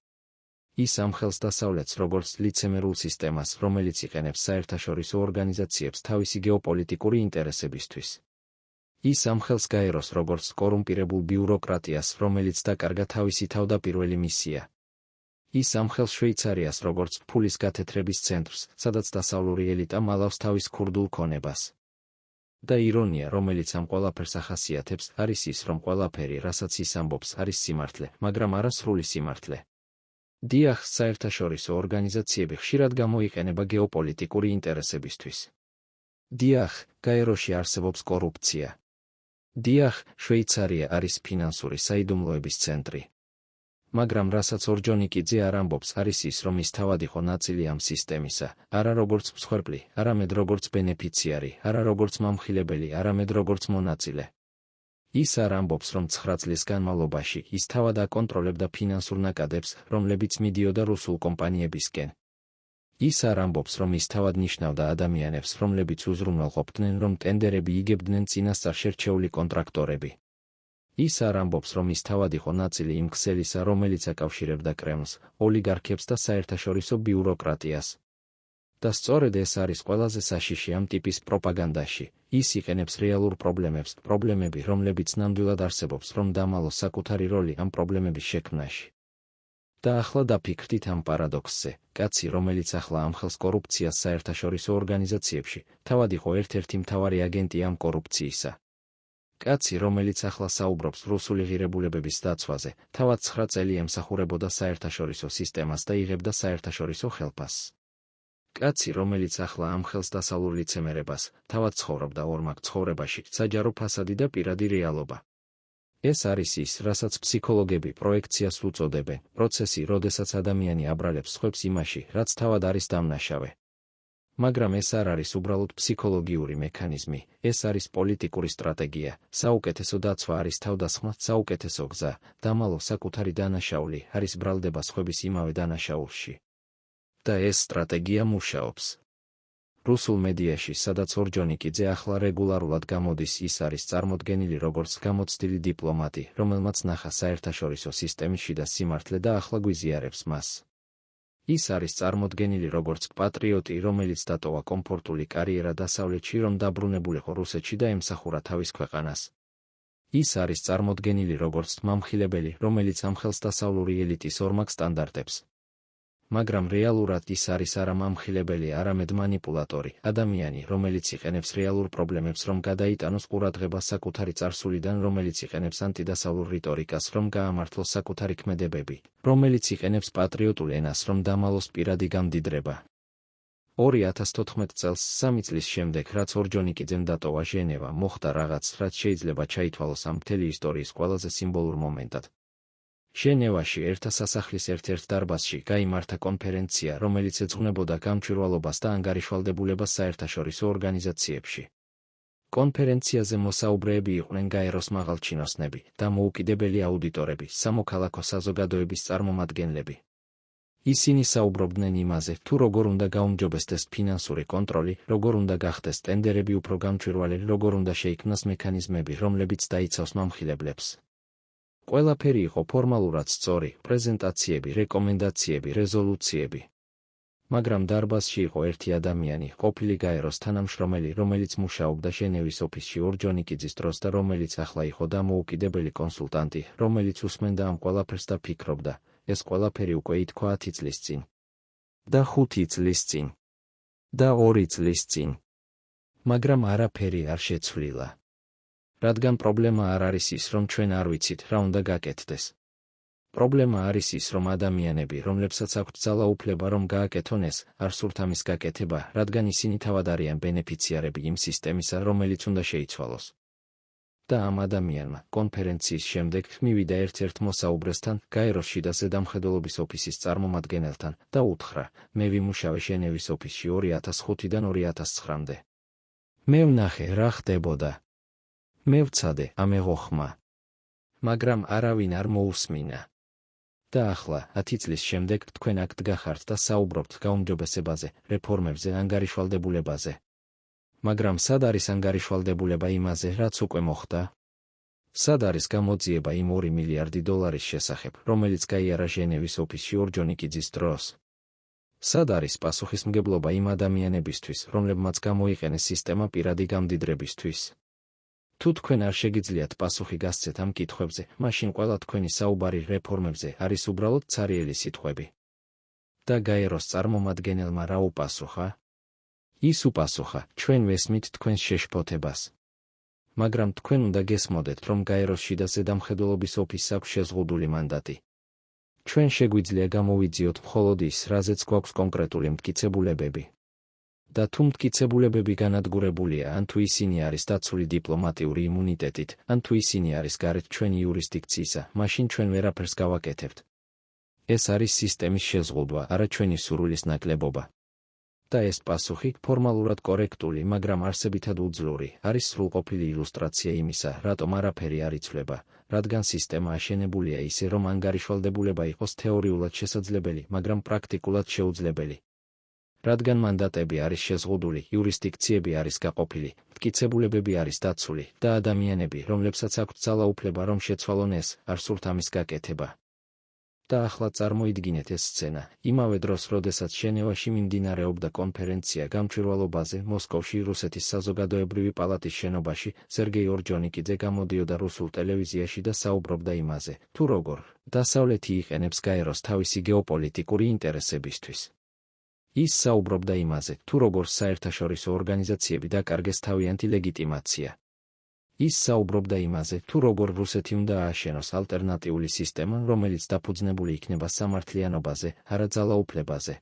ის ამხელს დასავლეთს როგორც ლიცემერულ სისტემას, რომელიც იყენებს საერთაშორისო ორგანიზაციებს თავისი გეოპოლიტიკური ინტერესებისთვის. ის ამხელს გაეროს როგორც კორუმპირებულ ბიუროკრატიას, რომელიც დაკარგა თავისი თავდაპირველი მისია. ის ამხელს შვეიცარიას როგორც ფულის გათეთრების ცენტრს, სადაც დასავლური ელიტა მალავს თავის ქურდულ ქონებას. და ირონია, რომელიც ამ ყველაფერს ახასიათებს, არის ის, რომ ყველაფერი, რასაც ის ამბობს, არის სიმართლე, მაგრამ არა სრული სიმართლე. დიახ, საერთაშორისო ორგანიზაციები ხშირად გამოიყენება გეოპოლიტიკური ინტერესებისთვის. დიახ, გაეროში არსებობს კორუფცია. დიახ, შვეიცარია არის ფინანსური საიდუმლოების ცენტრი. მაგრამ რასაც ორჯონიკიძე არ ამბობს, არის ის, რომ ის თავად იყო ნაწილი ამ სისტემისა, არა როგორც მსხვერპლი, არამედ როგორც ბენეფიციარი, არა როგორც მამხილებელი, არამედ როგორც მონაწილე. ის არ ამბობს, რომ 9 წლის განმავლობაში ის თავად აკონტროლებდა ფინანსურ ნაკადებს, რომლებიც მიდიოდა რუსულ კომპანიებისკენ. ის არ ამბობს, რომ ის თავად ნიშნავდა ადამიანებს, რომლებიც უზრუნველყოფდნენ, რომ ტენდერები იგებდნენ წინასწარ შერჩეული კონტრაქტორები. ის არ ამბობს, რომ ის თავად იყო ნაწილი იმ ქსელისა, რომელიც აკავშირებდა კრემლს, ოლიგარქებს და საერთაშორისო ბიუროკრატიას. და სწორედ ეს არის ყველაზე საშიში ამ ტიპის პროპაგანდაში. ის იყენებს რეალურ პრობლემებს, პრობლემები, რომლებიც ნამდვილად არსებობს, რომ დამალოს საკუთარი როლი ამ პრობლემების შექმნაში. და ახლა დაფიქრდით ამ პარადოქსზე. კაცი, რომელიც ახლა ამხელს კორუფციას საერთაშორისო ორგანიზაციებში, თავად იყო ერთ-ერთი მთავარი აგენტი ამ კორუფციისა. კაცი, რომელიც ახლა საუბრობს რუსული ღირებულებების დაცვაზე, თავად 9 წელი ემსახურებოდა საერთაშორისო სისტემას და იღებდა საერთაშორისო ხელფასს. კაცი, რომელიც ახლა ამხელს დასავლურ ლიცემერებას, თავად ცხოვრობდა ორმაგ ცხოვრებაში, საჯარო ფასადი და პირადი რეალობა. ეს არის ის, რასაც ფსიქოლოგები პროექციას უწოდებენ, პროცესი, როდესაც ადამიანი აბრალებს სხვებს იმაში, რაც თავად არის დამნაშავე. მაგრამ ეს არ არის უბრალოდ ფსიქოლოგიური მექანიზმი, ეს არის პოლიტიკური სტრატეგია, საუკეთესო დაცვა არის თავდასხმა, საუკეთესო გზა, დამალო საკუთარი დანაშაული, არის ბრალდება სხვების იმავე დანაშაულში. და ეს სტრატეგია მუშაობს. რუსულ მედიაში, სადაც ორჯონიკიძე ახლა რეგულარულად გამოდის, ის არის წარმოდგენილი როგორც გამოცდილი დიპლომატი, რომელმაც ნახა საერთაშორისო სისტემის შიდა სიმართლე და ახლა გვიზიარებს მას. ის არის წარმოდგენილი როგორც პატრიოტი, რომელიც დატოვა კომფორტული კარიერა დასავლეთში, რომ დაბრუნებულიყო რუსეთში და ემსახურა თავის ქვეყანას. ის არის წარმოდგენილი როგორც მამხილებელი, რომელიც ამხელსდასავლური ელიტის ორმაგ სტანდარტებს. მაგრამ რეალურად ის არის არა მამხილებელი, არამედ მანიპულატორი, ადამიანი, რომელიც იყენებს რეალურ პრობლემებს, რომ გადაიტანოს ყურადღება საკუთარი წარსულიდან, რომელიც იყენებს ანტიდასავლურ რიტორიკას, რომ გაამართლოს საკუთარი ქმედებები, რომელიც იყენებს პატრიოტულ ენას, რომ დამალოს პირადი გამდიდრება. 2014 წელს 3 წლის შემდეგ, რაც ორჯონიკიძემ დატოვა ჟენევა, მოხდა რაღაც, რაც შეიძლება ჩაითვალოს ამ მთელი ისტორიის ყველაზე სიმბოლურ მომენტად. ჟენევაში ერთა სასახლის ერთ-ერთ დარბაზში გაიმართა კონფერენცია, რომელიც ეძღვნებოდა გამჭვირვალობას და ანგარიშვალდებულებას საერთაშორისო ორგანიზაციებში. კონფერენციაზე მოსაუბრეები იყვნენ გაეროს მაღალჩინოსნები, დამოუკიდებელი აუდიტორები, სამოქალაქო საზოგადოების წარმომადგენლები. ისინი საუბრობდნენ იმაზე, თუ როგორ უნდა გაუმჯობესდეს ფინანსური კონტროლი, როგორ უნდა გახდეს ტენდერები უფრო გამჭვირვალე, როგორ უნდა შეიქმნას მექანიზმები, რომლებიც დაიცავს მამხილებლებს. ყველაფერი იყო ფორმალურად სწორი, პრეზენტაციები, რეკომენდაციები, რეზოლუციები. მაგრამ დარბაზში იყო ერთი ადამიანი, ყოფილი გაეროს თანამშრომელი, რომელიც მუშაობდა ჟენევის ოფისში ორჯონიკიძის დროს და რომელიც ახლა იყო დამოუკიდებელი კონსულტანტი, რომელიც უსმენდა ამ ყველაფერს და ფიქრობდა, ეს ყველაფერი უკვე ითქვა 10 წლის წინ. და 5 წლის წინ. და 2 წლის წინ. მაგრამ არაფერი არ შეცვლილა. რადგან პრობლემა არ არის ის, რომ ჩვენ არ ვიცით, რა უნდა გაკეთდეს. პრობლემა არის ის, რომ ადამიანები, რომლებსაც აქვთ ძალაუფლება, რომ გააკეთონ ეს, არ სურთ ამის გაკეთება, რადგან ისინი თავად არიან ბენეფიციარები იმ სისტემისა, რომელიც უნდა შეიცვალოს. და ამ ადამიანმა, კონფერენციის შემდეგ, მივიდა ერთ-ერთ მოსაუბრესთან, გაეროს შიდა ზედამხედველობის ოფისის წარმომადგენელთან და უთხრა, მე ვიმუშავე ჟენევის ოფისში 2005-დან 2009-მდე. მე ვნახე, რა ხდებოდა. მე ვცადე, ამეღო ხმა. მაგრამ არავინ არ მოусმინა. და ახლა, 10 წლის შემდეგ, თქვენ აქ დგახართ და საუბრობთ გაუმჯობესებაზე, რეფორმებზე, ანგარიშვალდებულებაზე. მაგრამ სად არის ანგარიშვალდებულება იმაზე, რაც უკვე მოხდა? სად არის გამოძიება იმ 2 მილიარდი დოლარის შესახებ, რომელიც გაიარა ჟენევის ოფისში ორჯონიკიძის დროს? სად არის პასუხისმგებლობა იმ ადამიანებისთვის, რომლებმაც გამოიყენეს სისტემა პირადი გამდიდრებისთვის? თუ თქვენ არ შეგიძლიათ პასუხი გასცეთ ამ კითხვებზე, მაშინ ყველა თქვენი საუბარი რეფორმებზე არის უბრალოდ ცარიელი სიტყვები. და გაეროს წარმომადგენელმა რა უპასუხა? ის უპასუხა, ჩვენ ვესმით თქვენს შეშფოთებას. მაგრამ თქვენ უნდა გესმოდეთ, რომ გაეროს შიდა ზედამხედველობის ოფისს აქვს შეზღუდული მანდატი. ჩვენ შეგვიძლია გამოვიძიოთ მხოლოდ ის, რაზეც გვაქვს კონკრეტული მტკიცებულებები. და თუ მტკიცებულებები განადგურებულია, ან თუ ისინი არის დაცული დიპლომატიური იმუნიტეტით, ან თუ ისინი არის გარეთ ჩვენი იურისდიქციისა, მაშინ ჩვენ ვერაფერს გავაკეთებთ. ეს არის სისტემის შეზღუდვა, არა ჩვენი სურვილის ნაკლებობა. და ეს პასუხი, ფორმალურად კორექტული, მაგრამ არსებითად უძლური, არის სრულყოფილი ილუსტრაცია იმისა, რატომ არაფერი არ იცვლება, რადგან სისტემა აშენებულია ისე, რომ ანგარიშვალდებულება იყოს თეორიულად შესაძლებელი, მაგრამ პრაქტიკულად შეუძლებელი. რადგან მანდატები არის შეზღუდული, იურისდიქციები არის გაყოფილი, მტკიცებულებები არის დაცული და ადამიანები, რომლებსაც აქვთ ძალაუფლება, რომ შეცვალონ ეს, არ სურთ ამის გაკეთება. და ახლა წარმოიდგინეთ ეს სცენა, იმავე დროს, როდესაც ჟენევაში მიმდინარეობდა კონფერენცია გამჭვირვალობაზე, მოსკოვში რუსეთის საზოგადოებრივი პალატის შენობაში, სერგეი ორჯონიკიძე გამოდიოდა რუსულ ტელევიზიაში და საუბრობდა იმაზე, თუ როგორ დასავლეთი იყენებს გაეროს თავისი გეოპოლიტიკური ინტერესებისთვის. ის საუბრობდა იმაზე, თუ როგორ საერთაშორისო ორგანიზაციები დაკარგეს თავიანთი ლეგიტიმაცია. ის საუბრობდა იმაზე, თუ როგორ რუსეთი უნდა ააშენოს ალტერნატიული სისტემა, რომელიც დაფუძნებული იქნება სამართლიანობაზე, არა ძალაუფლებაზე.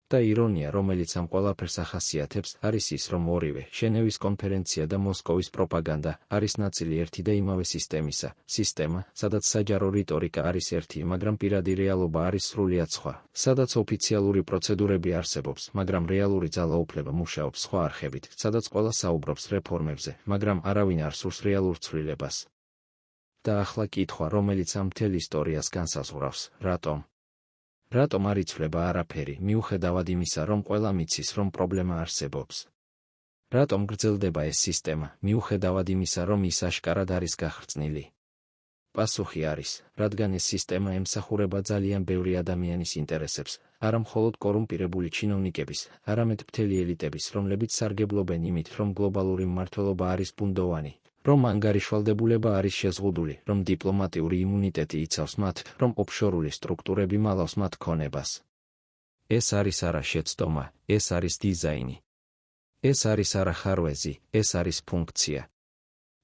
და ირონია, რომელიც ამ ყველაფერს ახასიათებს, არის ის, რომ ორივე, ჟენევის კონფერენცია და მოსკოვის პროპაგანდა, არის ნაწილი ერთი და იმავე სისტემისა, სისტემა, სადაც საჯარო რიტორიკა არის ერთი, მაგრამ პირადი რეალობა არის სრულიად სხვა, სადაც ოფიციალური პროცედურები არსებობს, მაგრამ რეალური ძალაუფლება მუშაობს სხვა არხებით, სადაც ყველა საუბრობს რეფორმებზე, მაგრამ არავინ არ სურს რეალურ ცვლილებას. და ახლა კითხვა, რომელიც ამ მთელ ისტორიას განსაზღვრავს, რატომ? რატომ არ იცვლება არაფერი, მიუხედავად იმისა, რომ ყველამ იცის, რომ პრობლემა არსებობს? რატომ გრძელდება ეს სისტემა, მიუხედავად იმისა, რომ ის აშკარად არის გახრწნილი? პასუხი არის, რადგან ეს სისტემა ემსახურება ძალიან ბევრი ადამიანის ინტერესებს, არა მხოლოდ კორუმპირებული ჩინოვნიკების, არამედ მთელი ელიტების, რომლებიც სარგებლობენ იმით, რომ გლობალური მმართველობა არის ბუნდოვანი, რომ ანგარიშვალდებულება არის შეზღუდული, რომ დიპლომატიური იმუნიტეტი იცავს მათ, რომ ოფშორული სტრუქტურები მალავს მათ ქონებას. ეს არის არა შეცდომა, ეს არის დიზაინი. ეს არის არა ხარვეზი, ეს არის ფუნქცია.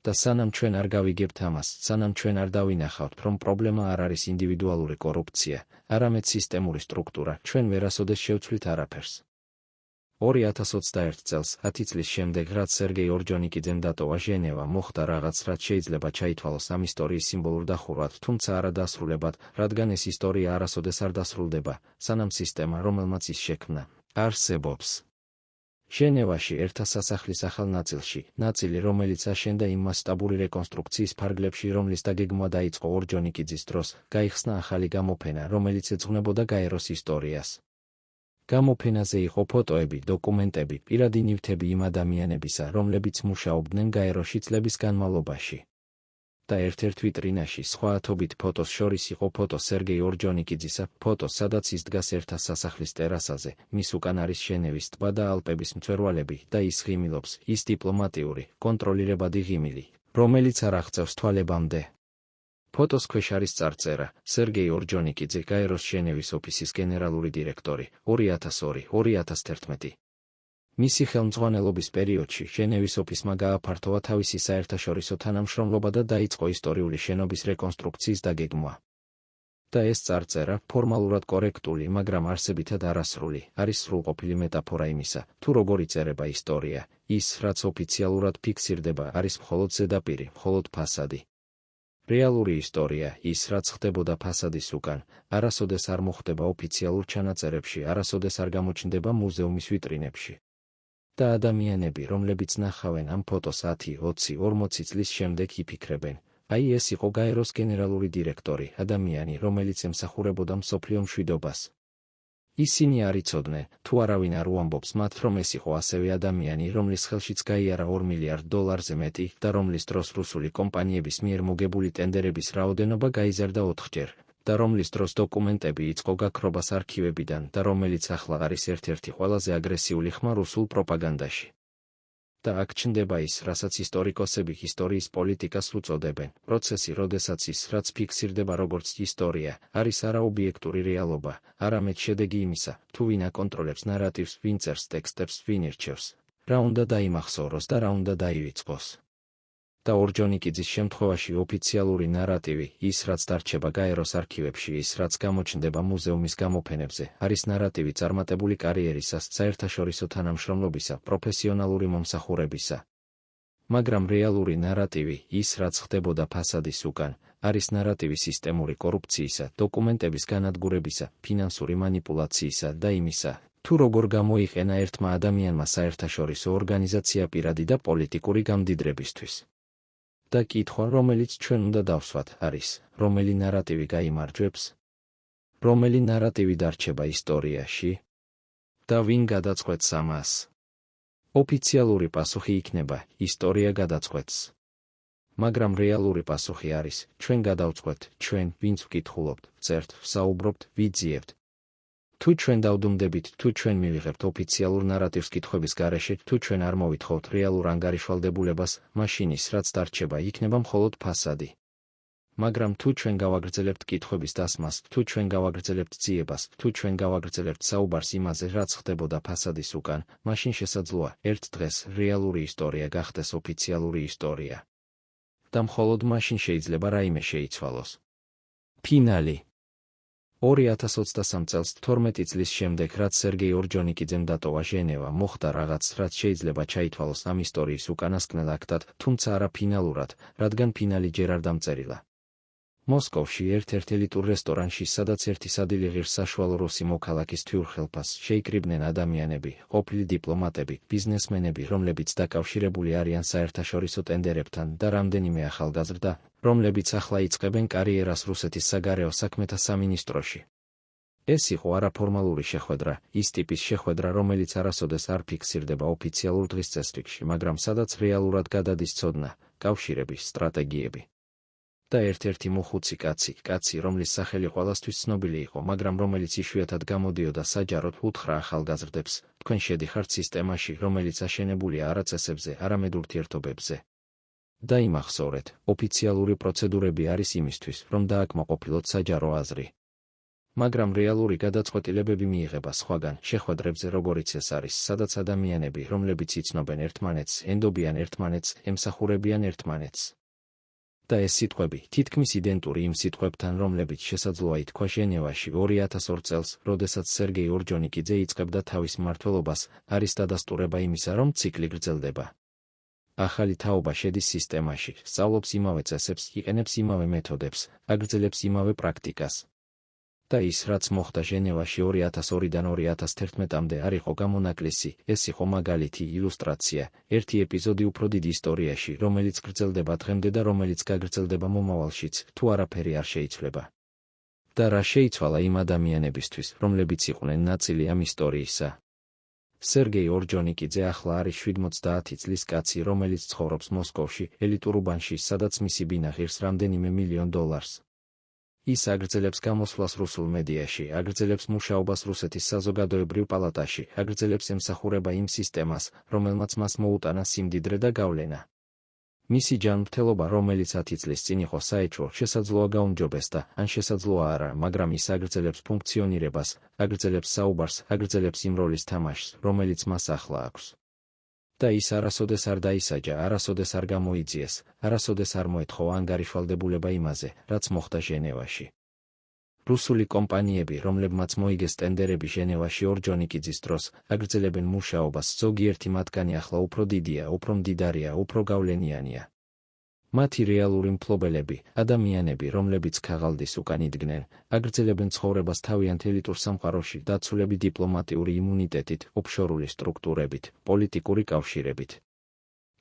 და სანამ ჩვენ არ გავიგებთ ამას, სანამ ჩვენ არ დავინახავთ, რომ პრობლემა არ არის ინდივიდუალური კორუფცია, არამედ სისტემური სტრუქტურა, ჩვენ ვერასოდეს შევცვლით არაფერს. 2021 წელს, 10 წლის შემდეგ, რაც სერგეი ორჯონიკიძემ დატოვა ჟენევა, მოხდა რაღაც, რაც შეიძლება ჩაითვალოს ამ ისტორიის სიმბოლურ დახურვად, თუმცა არა დასრულებად, რადგან ეს ისტორია არასოდეს არ დასრულდება, სანამ სისტემა, რომელმაც ის შექმნა, არსებობს. ჟენევაში ერთა სასახლის ახალ ნაწილში, ნაწილი, რომელიც აშენდა იმ მასშტაბური რეკონსტრუქციის ფარგლებში, რომლის დაგეგმვა დაიწყო ორჯონიკიძის დროს, გაიხსნა ახალი გამოფენა, რომელიც ეძღვნებოდა გაეროს ისტორიას. გამოფენაზე იყო ფოტოები, დოკუმენტები, პირადი ნივთები იმ ადამიანებისა, რომლებიც მუშაობდნენ გაეროში წლების განმავლობაში. და ერთ-ერთ ვიტრინაში, სხვა ათობით ფოტოს შორის იყო ფოტო სერგეი ორჯონიკიძისა, ფოტო, სადაც ის დგას ერთა სასახლის ტერასაზე, მის უკან არის ჟენევის ტბა და ალპების მწვერვალები, და ის ღიმილობს, ის დიპლომატიური, კონტროლირებადი ღიმილი, რომელიც არ აღწევს თვალებამდე. ფოტოს ქვეშ არის წარწერა, სერგეი ორჯონიკიძე, გაეროს ჟენევის ოფისის გენერალური დირექტორი, 2002-2011. მისი ხელმძღვანელობის პერიოდში ჟენევის ოფისმა გააფართოვა თავისი საერთაშორისო თანამშრომლობა და დაიწყო ისტორიული შენობის რეკონსტრუქციის დაგეგმვა. და ეს წარწერა, ფორმალურად კორექტული, მაგრამ არსებითად არასრული, არის სრულყოფილი მეტაფორა იმისა, თუ როგორ იწერება ისტორია, ის, რაც ოფიციალურად ფიქსირდება, არის მხოლოდ ზედაპირი, მხოლოდ ფასადი. რეალური ისტორია, ის, რაც ხდებოდა ფასადის უკან, არასოდეს არ მოხდება ოფიციალურ ჩანაწერებში, არასოდეს არ გამოჩნდება მუზეუმის ვიტრინებში. და ადამიანები, რომლებიც ნახავენ ამ ფოტოს 10, 20, 40 წლის შემდეგ იფიქრებენ, აი ეს იყო გაეროს გენერალური დირექტორი, ადამიანი, რომელიც ემსახურებოდა მსოფლიო მშვიდობას. ისინი არ იცოდნენ, თუ არავინ არ უამბობს მათ, რომ ეს იყო ასევე ადამიანი, რომლის ხელშიც გაიარა $2 მილიარდზე მეტი და რომლის დროს რუსული კომპანიების მიერ მოგებული ტენდერების რაოდენობა გაიზარდა 4-ჯერ. და რომლის დროს დოკუმენტები იწყო გაქრობას არქივებიდან და რომელიც ახლა არის ერთ-ერთი ყველაზე აგრესიული ხმა რუსულ პროპაგანდაში. და აქ ჩნდება ის, რასაც ისტორიკოსები ისტორიის პოლიტიკას უწოდებენ, პროცესი, როდესაც ის, რაც ფიქსირდება როგორც ისტორია, არის არაობიექტური რეალობა, არამედ შედეგი იმისა, თუ ვინ აკონტროლებს ნარატივს, ვინ წერს ტექსტებს, ვინ ირჩევს, რა უნდა დაიმახსოვროს და რა უნდა დაივიწყოს. და ორჯონიკიძის შემთხვევაში ოფიციალური ნარატივი, ის, რაც დარჩება გაეროს არქივებში, ის, რაც გამოჩნდება მუზეუმის გამოფენებზე, არის ნარატივი წარმატებული კარიერისა, საერთაშორისო თანამშრომლობისა, პროფესიონალური მომსახურებისა. მაგრამ რეალური ნარატივი, ის, რაც ხდებოდა ფასადის უკან, არის ნარატივი სისტემური კორუფციისა, დოკუმენტების განადგურებისა, ფინანსური მანიპულაციისა და იმისა, თუ როგორ გამოიყენა ერთმა ადამიანმა საერთაშორისო ორგანიზაცია პირადი და პოლიტიკური გამდიდრებისთვის. და კითხვა, რომელიც ჩვენ უნდა დავსვათ, არის, რომელი ნარატივი გაიმარჯვებს? რომელი ნარატივი დარჩება ისტორიაში? და ვინ გადაწყვეტს ამას? ოფიციალური პასუხი იქნება, ისტორია გადაწყვეტს. მაგრამ რეალური პასუხი არის, ჩვენ გადავწყვეტ, ჩვენ, ვინც ვკითხულობთ, წერთ, ვსაუბრობთ, ვიძიებთ. თუ ჩვენ დავდუმდებით, თუ ჩვენ მივიღებთ ოფიციალურ ნარატივს კითხვების გარეშე, თუ ჩვენ არ მოვითხოვთ რეალურ ანგარიშვალდებულებას, მაშინ ის, რაც დარჩება, იქნება მხოლოდ ფასადი. მაგრამ თუ ჩვენ გავაგრძელებთ კითხვების დასმას, თუ ჩვენ გავაგრძელებთ ძიებას, თუ ჩვენ გავაგრძელებთ საუბარს იმაზე, რაც ხდებოდა ფასადის უკან, მაშინ შესაძლოა, ერთ დღეს რეალური ისტორია გახდეს ოფიციალური ისტორია. და მხოლოდ მაშინ შეიძლება რაიმე შეიცვალოს. ფინალი. 2023 წელს 12 წლის შემდეგ, რაც სერგეი ორჯონიკიძემ დატოვა ჟენევა, მოხდა რაღაც, რაც შეიძლება ჩაითვალოს ამ ისტორიის უკანასკნელ აქტად, თუმცა არა ფინალურად, რადგან ფინალი ჯერ არ დამწერილა. მოსკოვში ერთ-ერთ ელიტურ რესტორანში, სადაც ერთი სადილი ღირს საშუალო რუსი მოქალაქის თვითმხილფას შეიკრიბნენ ადამიანები, ყოფილი დიპლომატები, ბიზნესმენები, რომლებიც დაკავშირებული არიან საერთაშორისო ტენდერებთან და რამდენიმე ახალგაზრდა, რომლებიც ახლა იწყებენ კარიერას რუსეთის საგარეო საქმეთა სამინისტროში. ეს იყო არაფორმალური შეხვედრა, ის ტიპის შეხვედრა, რომელიც არასოდეს არ ფიქსირდება ოფიციალურ დღესწესრიგში, მაგრამ სადაც რეალურად გადადის ცოდნა, კავშირები, სტრატეგიები. და ერთ-ერთი მოხუცი კაცი, რომლის სახელი ყველასთვის ცნობილი იყო, მაგრამ რომელიც იშვიათად გამოდიოდა საჯაროდ, უთხრა ახალგაზრდებს: თქვენ შედიხართ სისტემაში, რომელიც აშენებულია არა წესებზე, არამედ ურთიერთობებზე. და იმახსოვრეთ, ოფიციალური პროცედურები არის იმისთვის, რომ დააკმაყოფილოთ საჯარო აზრი. მაგრამ რეალური გადაწყვეტილებები მიიღება სხვაგან, შეხვედრებზე, როგორიც ეს არის, სადაც ადამიანები, რომლებიც იცნობენ ერთმანეთს, ენდობიან ერთმანეთს, ემსახურებიან ერთმანეთს. და ეს სიტყვები თითქმის იდენტური იმ სიტყვებთან, რომლებიც შესაძლოა ითქვა ჟენევაში 2002 წელს, როდესაც სერგეი ორჯონიკიძე იწყებდა თავის მმართველობას, არის დადასტურება იმისა, რომ ციკლი გრძელდება. ახალი თაობა შედის სისტემაში, სწავლობს იმავე წესებს, იყენებს იმავე მეთოდებს, აგრძელებს იმავე პრაქტიკას. და ის, რაც მოხდა ჟენევაში 2002-დან 2011-მდე არ იყო გამონაკლისი, ეს იყო მაგალითი, ილუსტრაცია, ერთი ეპიზოდი უფრო დიდ ისტორიაში, რომელიც გრძელდება დღემდე და რომელიც გაგრძელდება მომავალშიც, თუ არაფერი არ შეიცვლება. და რა შეიცვალა იმ ადამიანებისთვის, რომლებიც იყვნენ ნაწილი ამ ისტორიისა? სერგეი ორჯონიკიძე ახლა არის 70 წლის კაცი, რომელიც ცხოვრობს მოსკოვში, ელიტურ უბანში, სადაც მისი ბინა ღირს რამდენიმე მილიონ დოლარს. ის აგრძელებს გამოსვლას რუსულ მედიაში, აგრძელებს მუშაობას რუსეთის საზოგადოებრივ პალატაში, აგრძელებს ემსახურება იმ სისტემას, რომელმაც მას მოუტანა სიმდიდრე და გავლენა. მისი ჯანმრთელობა, რომელიც 10 წლის წინ იყო საეჭვო, შესაძლოა გაუმჯობესდა, ან შესაძლოა არა, მაგრამ ის აგრძელებს ფუნქციონირებას, აგრძელებს საუბარს, აგრძელებს იმ როლის თამაშს, რომელიც მას ახლა აქვს. და ის არასოდეს არ დაისაჯა, არასოდეს არ გამოიძიეს, არასოდეს არ მოეთხოვა ანგარიშვალდებულება იმაზე, რაც მოხდა ჟენევაში. რუსული კომპანიები, რომლებმაც მოიგეს ტენდერები ჟენევაში ორჯონიკიძის დროს, აგრძელებენ მუშაობას, ზოგიერთი მათგანი ახლა უფრო დიდია, უფრო მდიდარია, უფრო გავლენიანია. მათი რეალური მფლობელები, ადამიანები, რომლებიც ქაღალდის უკან იდგნენ, აგრძელებენ ცხოვრებას თავიანთ ელიტურ სამყაროში, დაცულები დიპლომატიური იმუნიტეტით, ოფშორული სტრუქტურებით, პოლიტიკური კავშირებით.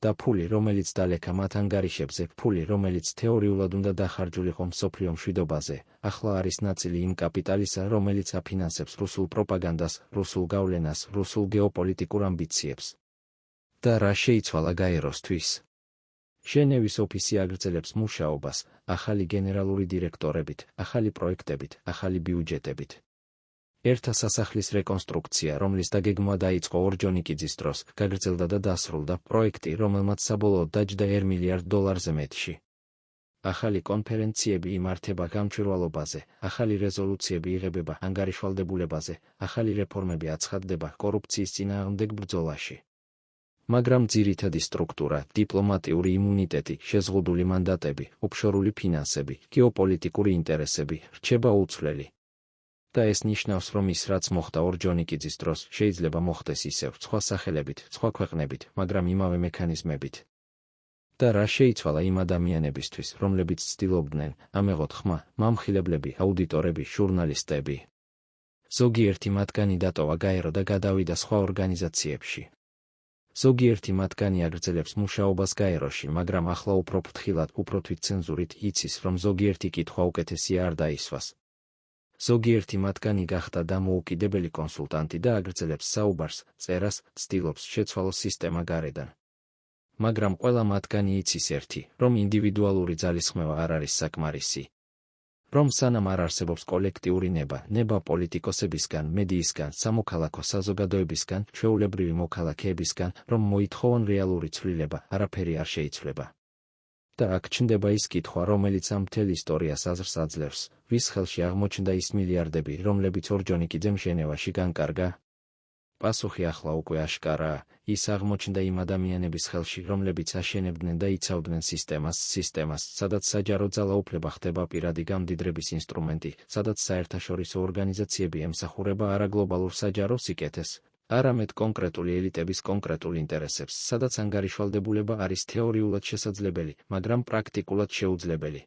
და ფული, რომელიც დალექა მათ ანგარიშებზე, ფული, რომელიც თეორიულად უნდა დახარჯულიყო მსოფლიო მშვიდობაზე, ახლა არის ნაწილი იმ კაპიტალისა, რომელიც აფინანსებს რუსულ პროპაგანდას, რუსულ გავლენას, რუსულ გეოპოლიტიკურ ამბიციებს. და რა შეიცვალა გაეროსთვის? ჟენევის ოფისი აგრძელებს მუშაობას, ახალი გენერალური დირექტორებით, ახალი პროექტებით, ახალი ბიუჯეტებით. ერთა სასახლის რეკონსტრუქცია, რომლის დაგეგმვა დაიწყო ორჯონიკიძის დროს, გაგრძელდა და დასრულდა, პროექტი, რომელმაც საბოლოოდ დაჯდა 1 მილიარდ დოლარზე მეტში. ახალი კონფერენციები იმართება გამჭვირვალობაზე, ახალი რეზოლუციები იღებება ანგარიშვალდებულებაზე, ახალი რეფორმები აცხადდება კორუფციის წინააღმდეგ ბრძოლაში. მაგრამ ძირითადი სტრუქტურა, დიპლომატიური იმუნიტეტი, შეზღუდული მანდატები, ოფშორული ფინანსები, გეოპოლიტიკური ინტერესები, რჩება უცვლელი. და ეს ნიშნავს, რომ ის, რაც მოხდა ორჯონიკიძის დროს, შეიძლება მოხდეს ისევ, სხვა სახელებით, სხვა ქვეყნებით, მაგრამ იმავე მექანიზმებით. და რა შეიცვალა იმ ადამიანებისთვის, რომლებიც ცდილობდნენ, ამეღოთ ხმა, მამხილებლები, აუდიტორები, ჟურნალისტები. ზოგიერთი მათგანი დატოვა გაერო და გადავიდა სხვა ორგანიზაციებში. ზოგიერთი მათგანი აგრძელებს მუშაობას გაეროში, მაგრამ ახლა უფრო ფრთხილად, უფრო თვითცენზურით იცის, რომ ზოგიერთი კითხვა უკეთესია არ დაისვას. ზოგიერთი მათგანი გახდა დამოუკიდებელი კონსულტანტი და აგრძელებს საუბარს, წერას, ცდილობს შეცვალოს სისტემა გარედან. მაგრამ ყველა მათგანი იცის ერთი, რომ ინდივიდუალური ძალისხმევა არ არის საკმარისი. რომ სანამ არ არსებობს კოლექტიური ნება პოლიტიკოსებისგან, მედიისგან, სამოქალაქო საზოგადოებისგან, ჩვეულებრივი მოქალაქეებისგან, რომ მოითხოვონ რეალური ცვლილება, არაფერი არ შეიცვლება. და აქ ჩნდება ის კითხვა, რომელიც ამ მთელ ისტორიას აზრს აძლევს, ვის ხელში აღმოჩნდა ის მილიარდები, რომლებიც ორჯონიკიძემ ჟენევაში განკარგა? პასუხი ახლა უკვე აშკარაა, ის აღმოჩნდა იმ ადამიანების ხელში, რომლებიც აშენებდნენ და იცავდნენ სისტემას, სადაც საჯარო ძალაუფლება ხდება პირადი გამდიდრების ინსტრუმენტი, სადაც საერთაშორისო ორგანიზაციები ემსახურება არა გლობალურ საჯარო სიკეთეს, არამედ კონკრეტული ელიტების კონკრეტულ ინტერესებს, სადაც ანგარიშვალდებულება არის თეორიულად შესაძლებელი, მაგრამ პრაქტიკულად შეუძლებელი.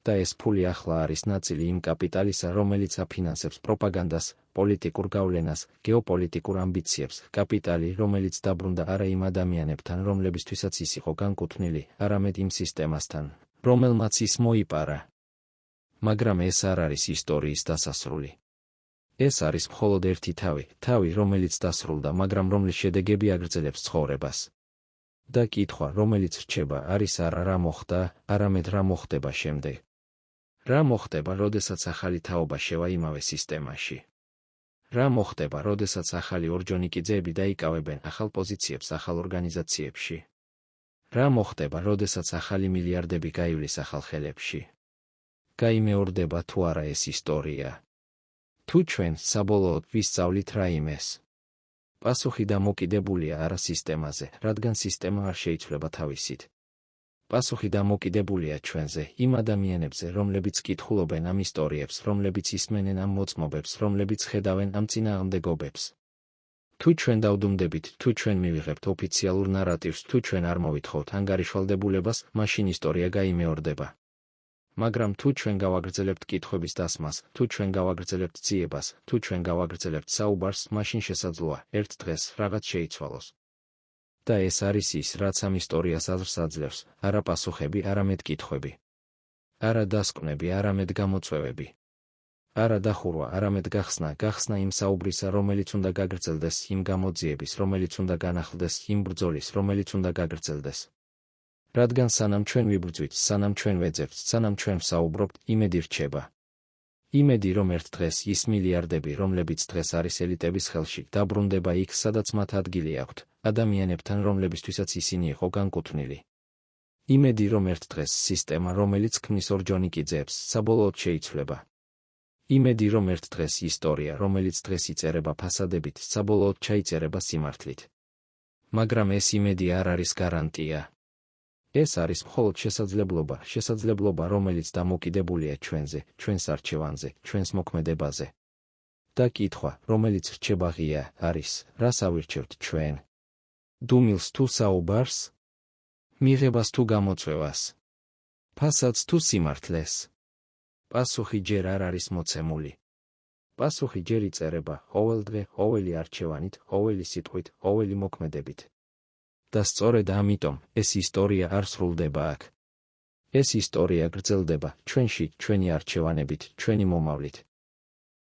და ეს ფული ახლა არის ნაწილი იმ კაპიტალისა, რომელიც აფინანსებს პროპაგანდას, პოლიტიკურ გავლენას, გეოპოლიტიკურ ამბიციებს, კაპიტალი, რომელიც დაბრუნდა არა იმ ადამიანებთან, რომლებისთვისაც ის იყო განკუთვნილი, არამედ იმ სისტემასთან, რომელმაც ის მოიპარა. მაგრამ ეს არ არის ისტორიის დასასრული. ეს არის მხოლოდ ერთი თავი, რომელიც დასრულდა, მაგრამ რომლის შედეგები აგრძელებს ცხოვრებას. და კითხვა, რომელიც რჩება, არის არა რა მოხდა, არამედ რა მოხდება შემდეგ. რა მოხდება, როდესაც ახალი თაობა შევა იმავე სისტემაში? რა მოხდება, როდესაც ახალი ორჯონიკიძეები დაიკავებენ ახალ პოზიციებს ახალ ორგანიზაციებში? რა მოხდება, როდესაც ახალი მილიარდები გაივლის ახალ ხელებში? გაიმეორდება თუ არა ეს ისტორია? თუ ჩვენ საბოლოოდ ვისწავლით რაიმეს? პასუხი დამოკიდებულია არა სისტემაზე, რადგან სისტემა არ შეიცვლება თავისით. პასუხი დამოკიდებულია ჩვენზე, იმ ადამიანებზე, რომლებიც კითხულობენ ამ ისტორიებს, რომლებიც ისმენენ ამ მოწმობებს, რომლებიც ხედავენ ამ წინააღმდეგობებს. თუ ჩვენ დავდუმდებით, თუ ჩვენ მივიღებთ ოფიციალურ ნარატივს, თუ ჩვენ არ მოვითხოვთ ანგარიშვალდებულებას, მაშინ ისტორია გაიმეორდება. მაგრამ თუ ჩვენ გავაგრძელებთ კითხვების დასმას, თუ ჩვენ გავაგრძელებთ ძიებას, თუ ჩვენ გავაგრძელებთ საუბარს, მაშინ შესაძლოა, ერთ დღეს რაღაც შეიცვალოს. და ეს არის ის, რაც ამ ისტორიას აზრს აძლევს, არა პასუხები, არამედ კითხვები. არა დასკვნები, არამედ გამოწვევები. არა დახურვა, არამედ გახსნა იმ საუბრისა, რომელიც უნდა გაგრძელდეს, იმ გამოძიების, რომელიც უნდა განახლდეს, იმ ბრძოლის, რომელიც უნდა გაგრძელდეს. რადგან სანამ ჩვენ ვიბრძვით, სანამ ჩვენ ვეძებთ, სანამ ჩვენ ვსაუბრობთ, იმედი რჩება. იმედი, რომ ერთ დღეს ის მილიარდები, რომლებიც დღეს არის ელიტების ხელში, დაბრუნდება იქ, სადაც მათ ადგილი აქვთ, ადამიანებთან, რომლებისთვისაც ისინი იყო განკუთვნილი. იმედი, რომ ერთ დღეს სისტემა, რომელიც ქმნის ორჯონიკიძეებს, საბოლოოდ შეიცვლება. იმედი, რომ ერთ დღეს ისტორია, რომელიც დღეს იწერება ფასადებით, საბოლოოდ ჩაიწერება სიმართლით. მაგრამ ეს იმედი არ არის გარანტია. ეს არის მხოლოდ შესაძლებლობა, რომელიც დამოკიდებულია ჩვენზე, ჩვენს არჩევანზე, ჩვენს მოქმედებაზე. და კითხვა, რომელიც რჩება ღია, არის, რას ავირჩევთ ჩვენ? დუმილს თუ საუბარს? მიღებას თუ გამოწვევას? ფასადს თუ სიმართლეს? პასუხი ჯერ არ არის მოცემული. პასუხი ჯერ იწერება, ყოველდღე, ყოველი არჩევანით, ყოველი სიტყვით, ყოველი მოქმედებით. და სწორედ ამიტომ, ეს ისტორია არ სრულდება აქ. ეს ისტორია გრძელდება ჩვენში, ჩვენი არჩევანებით, ჩვენი მომავლით.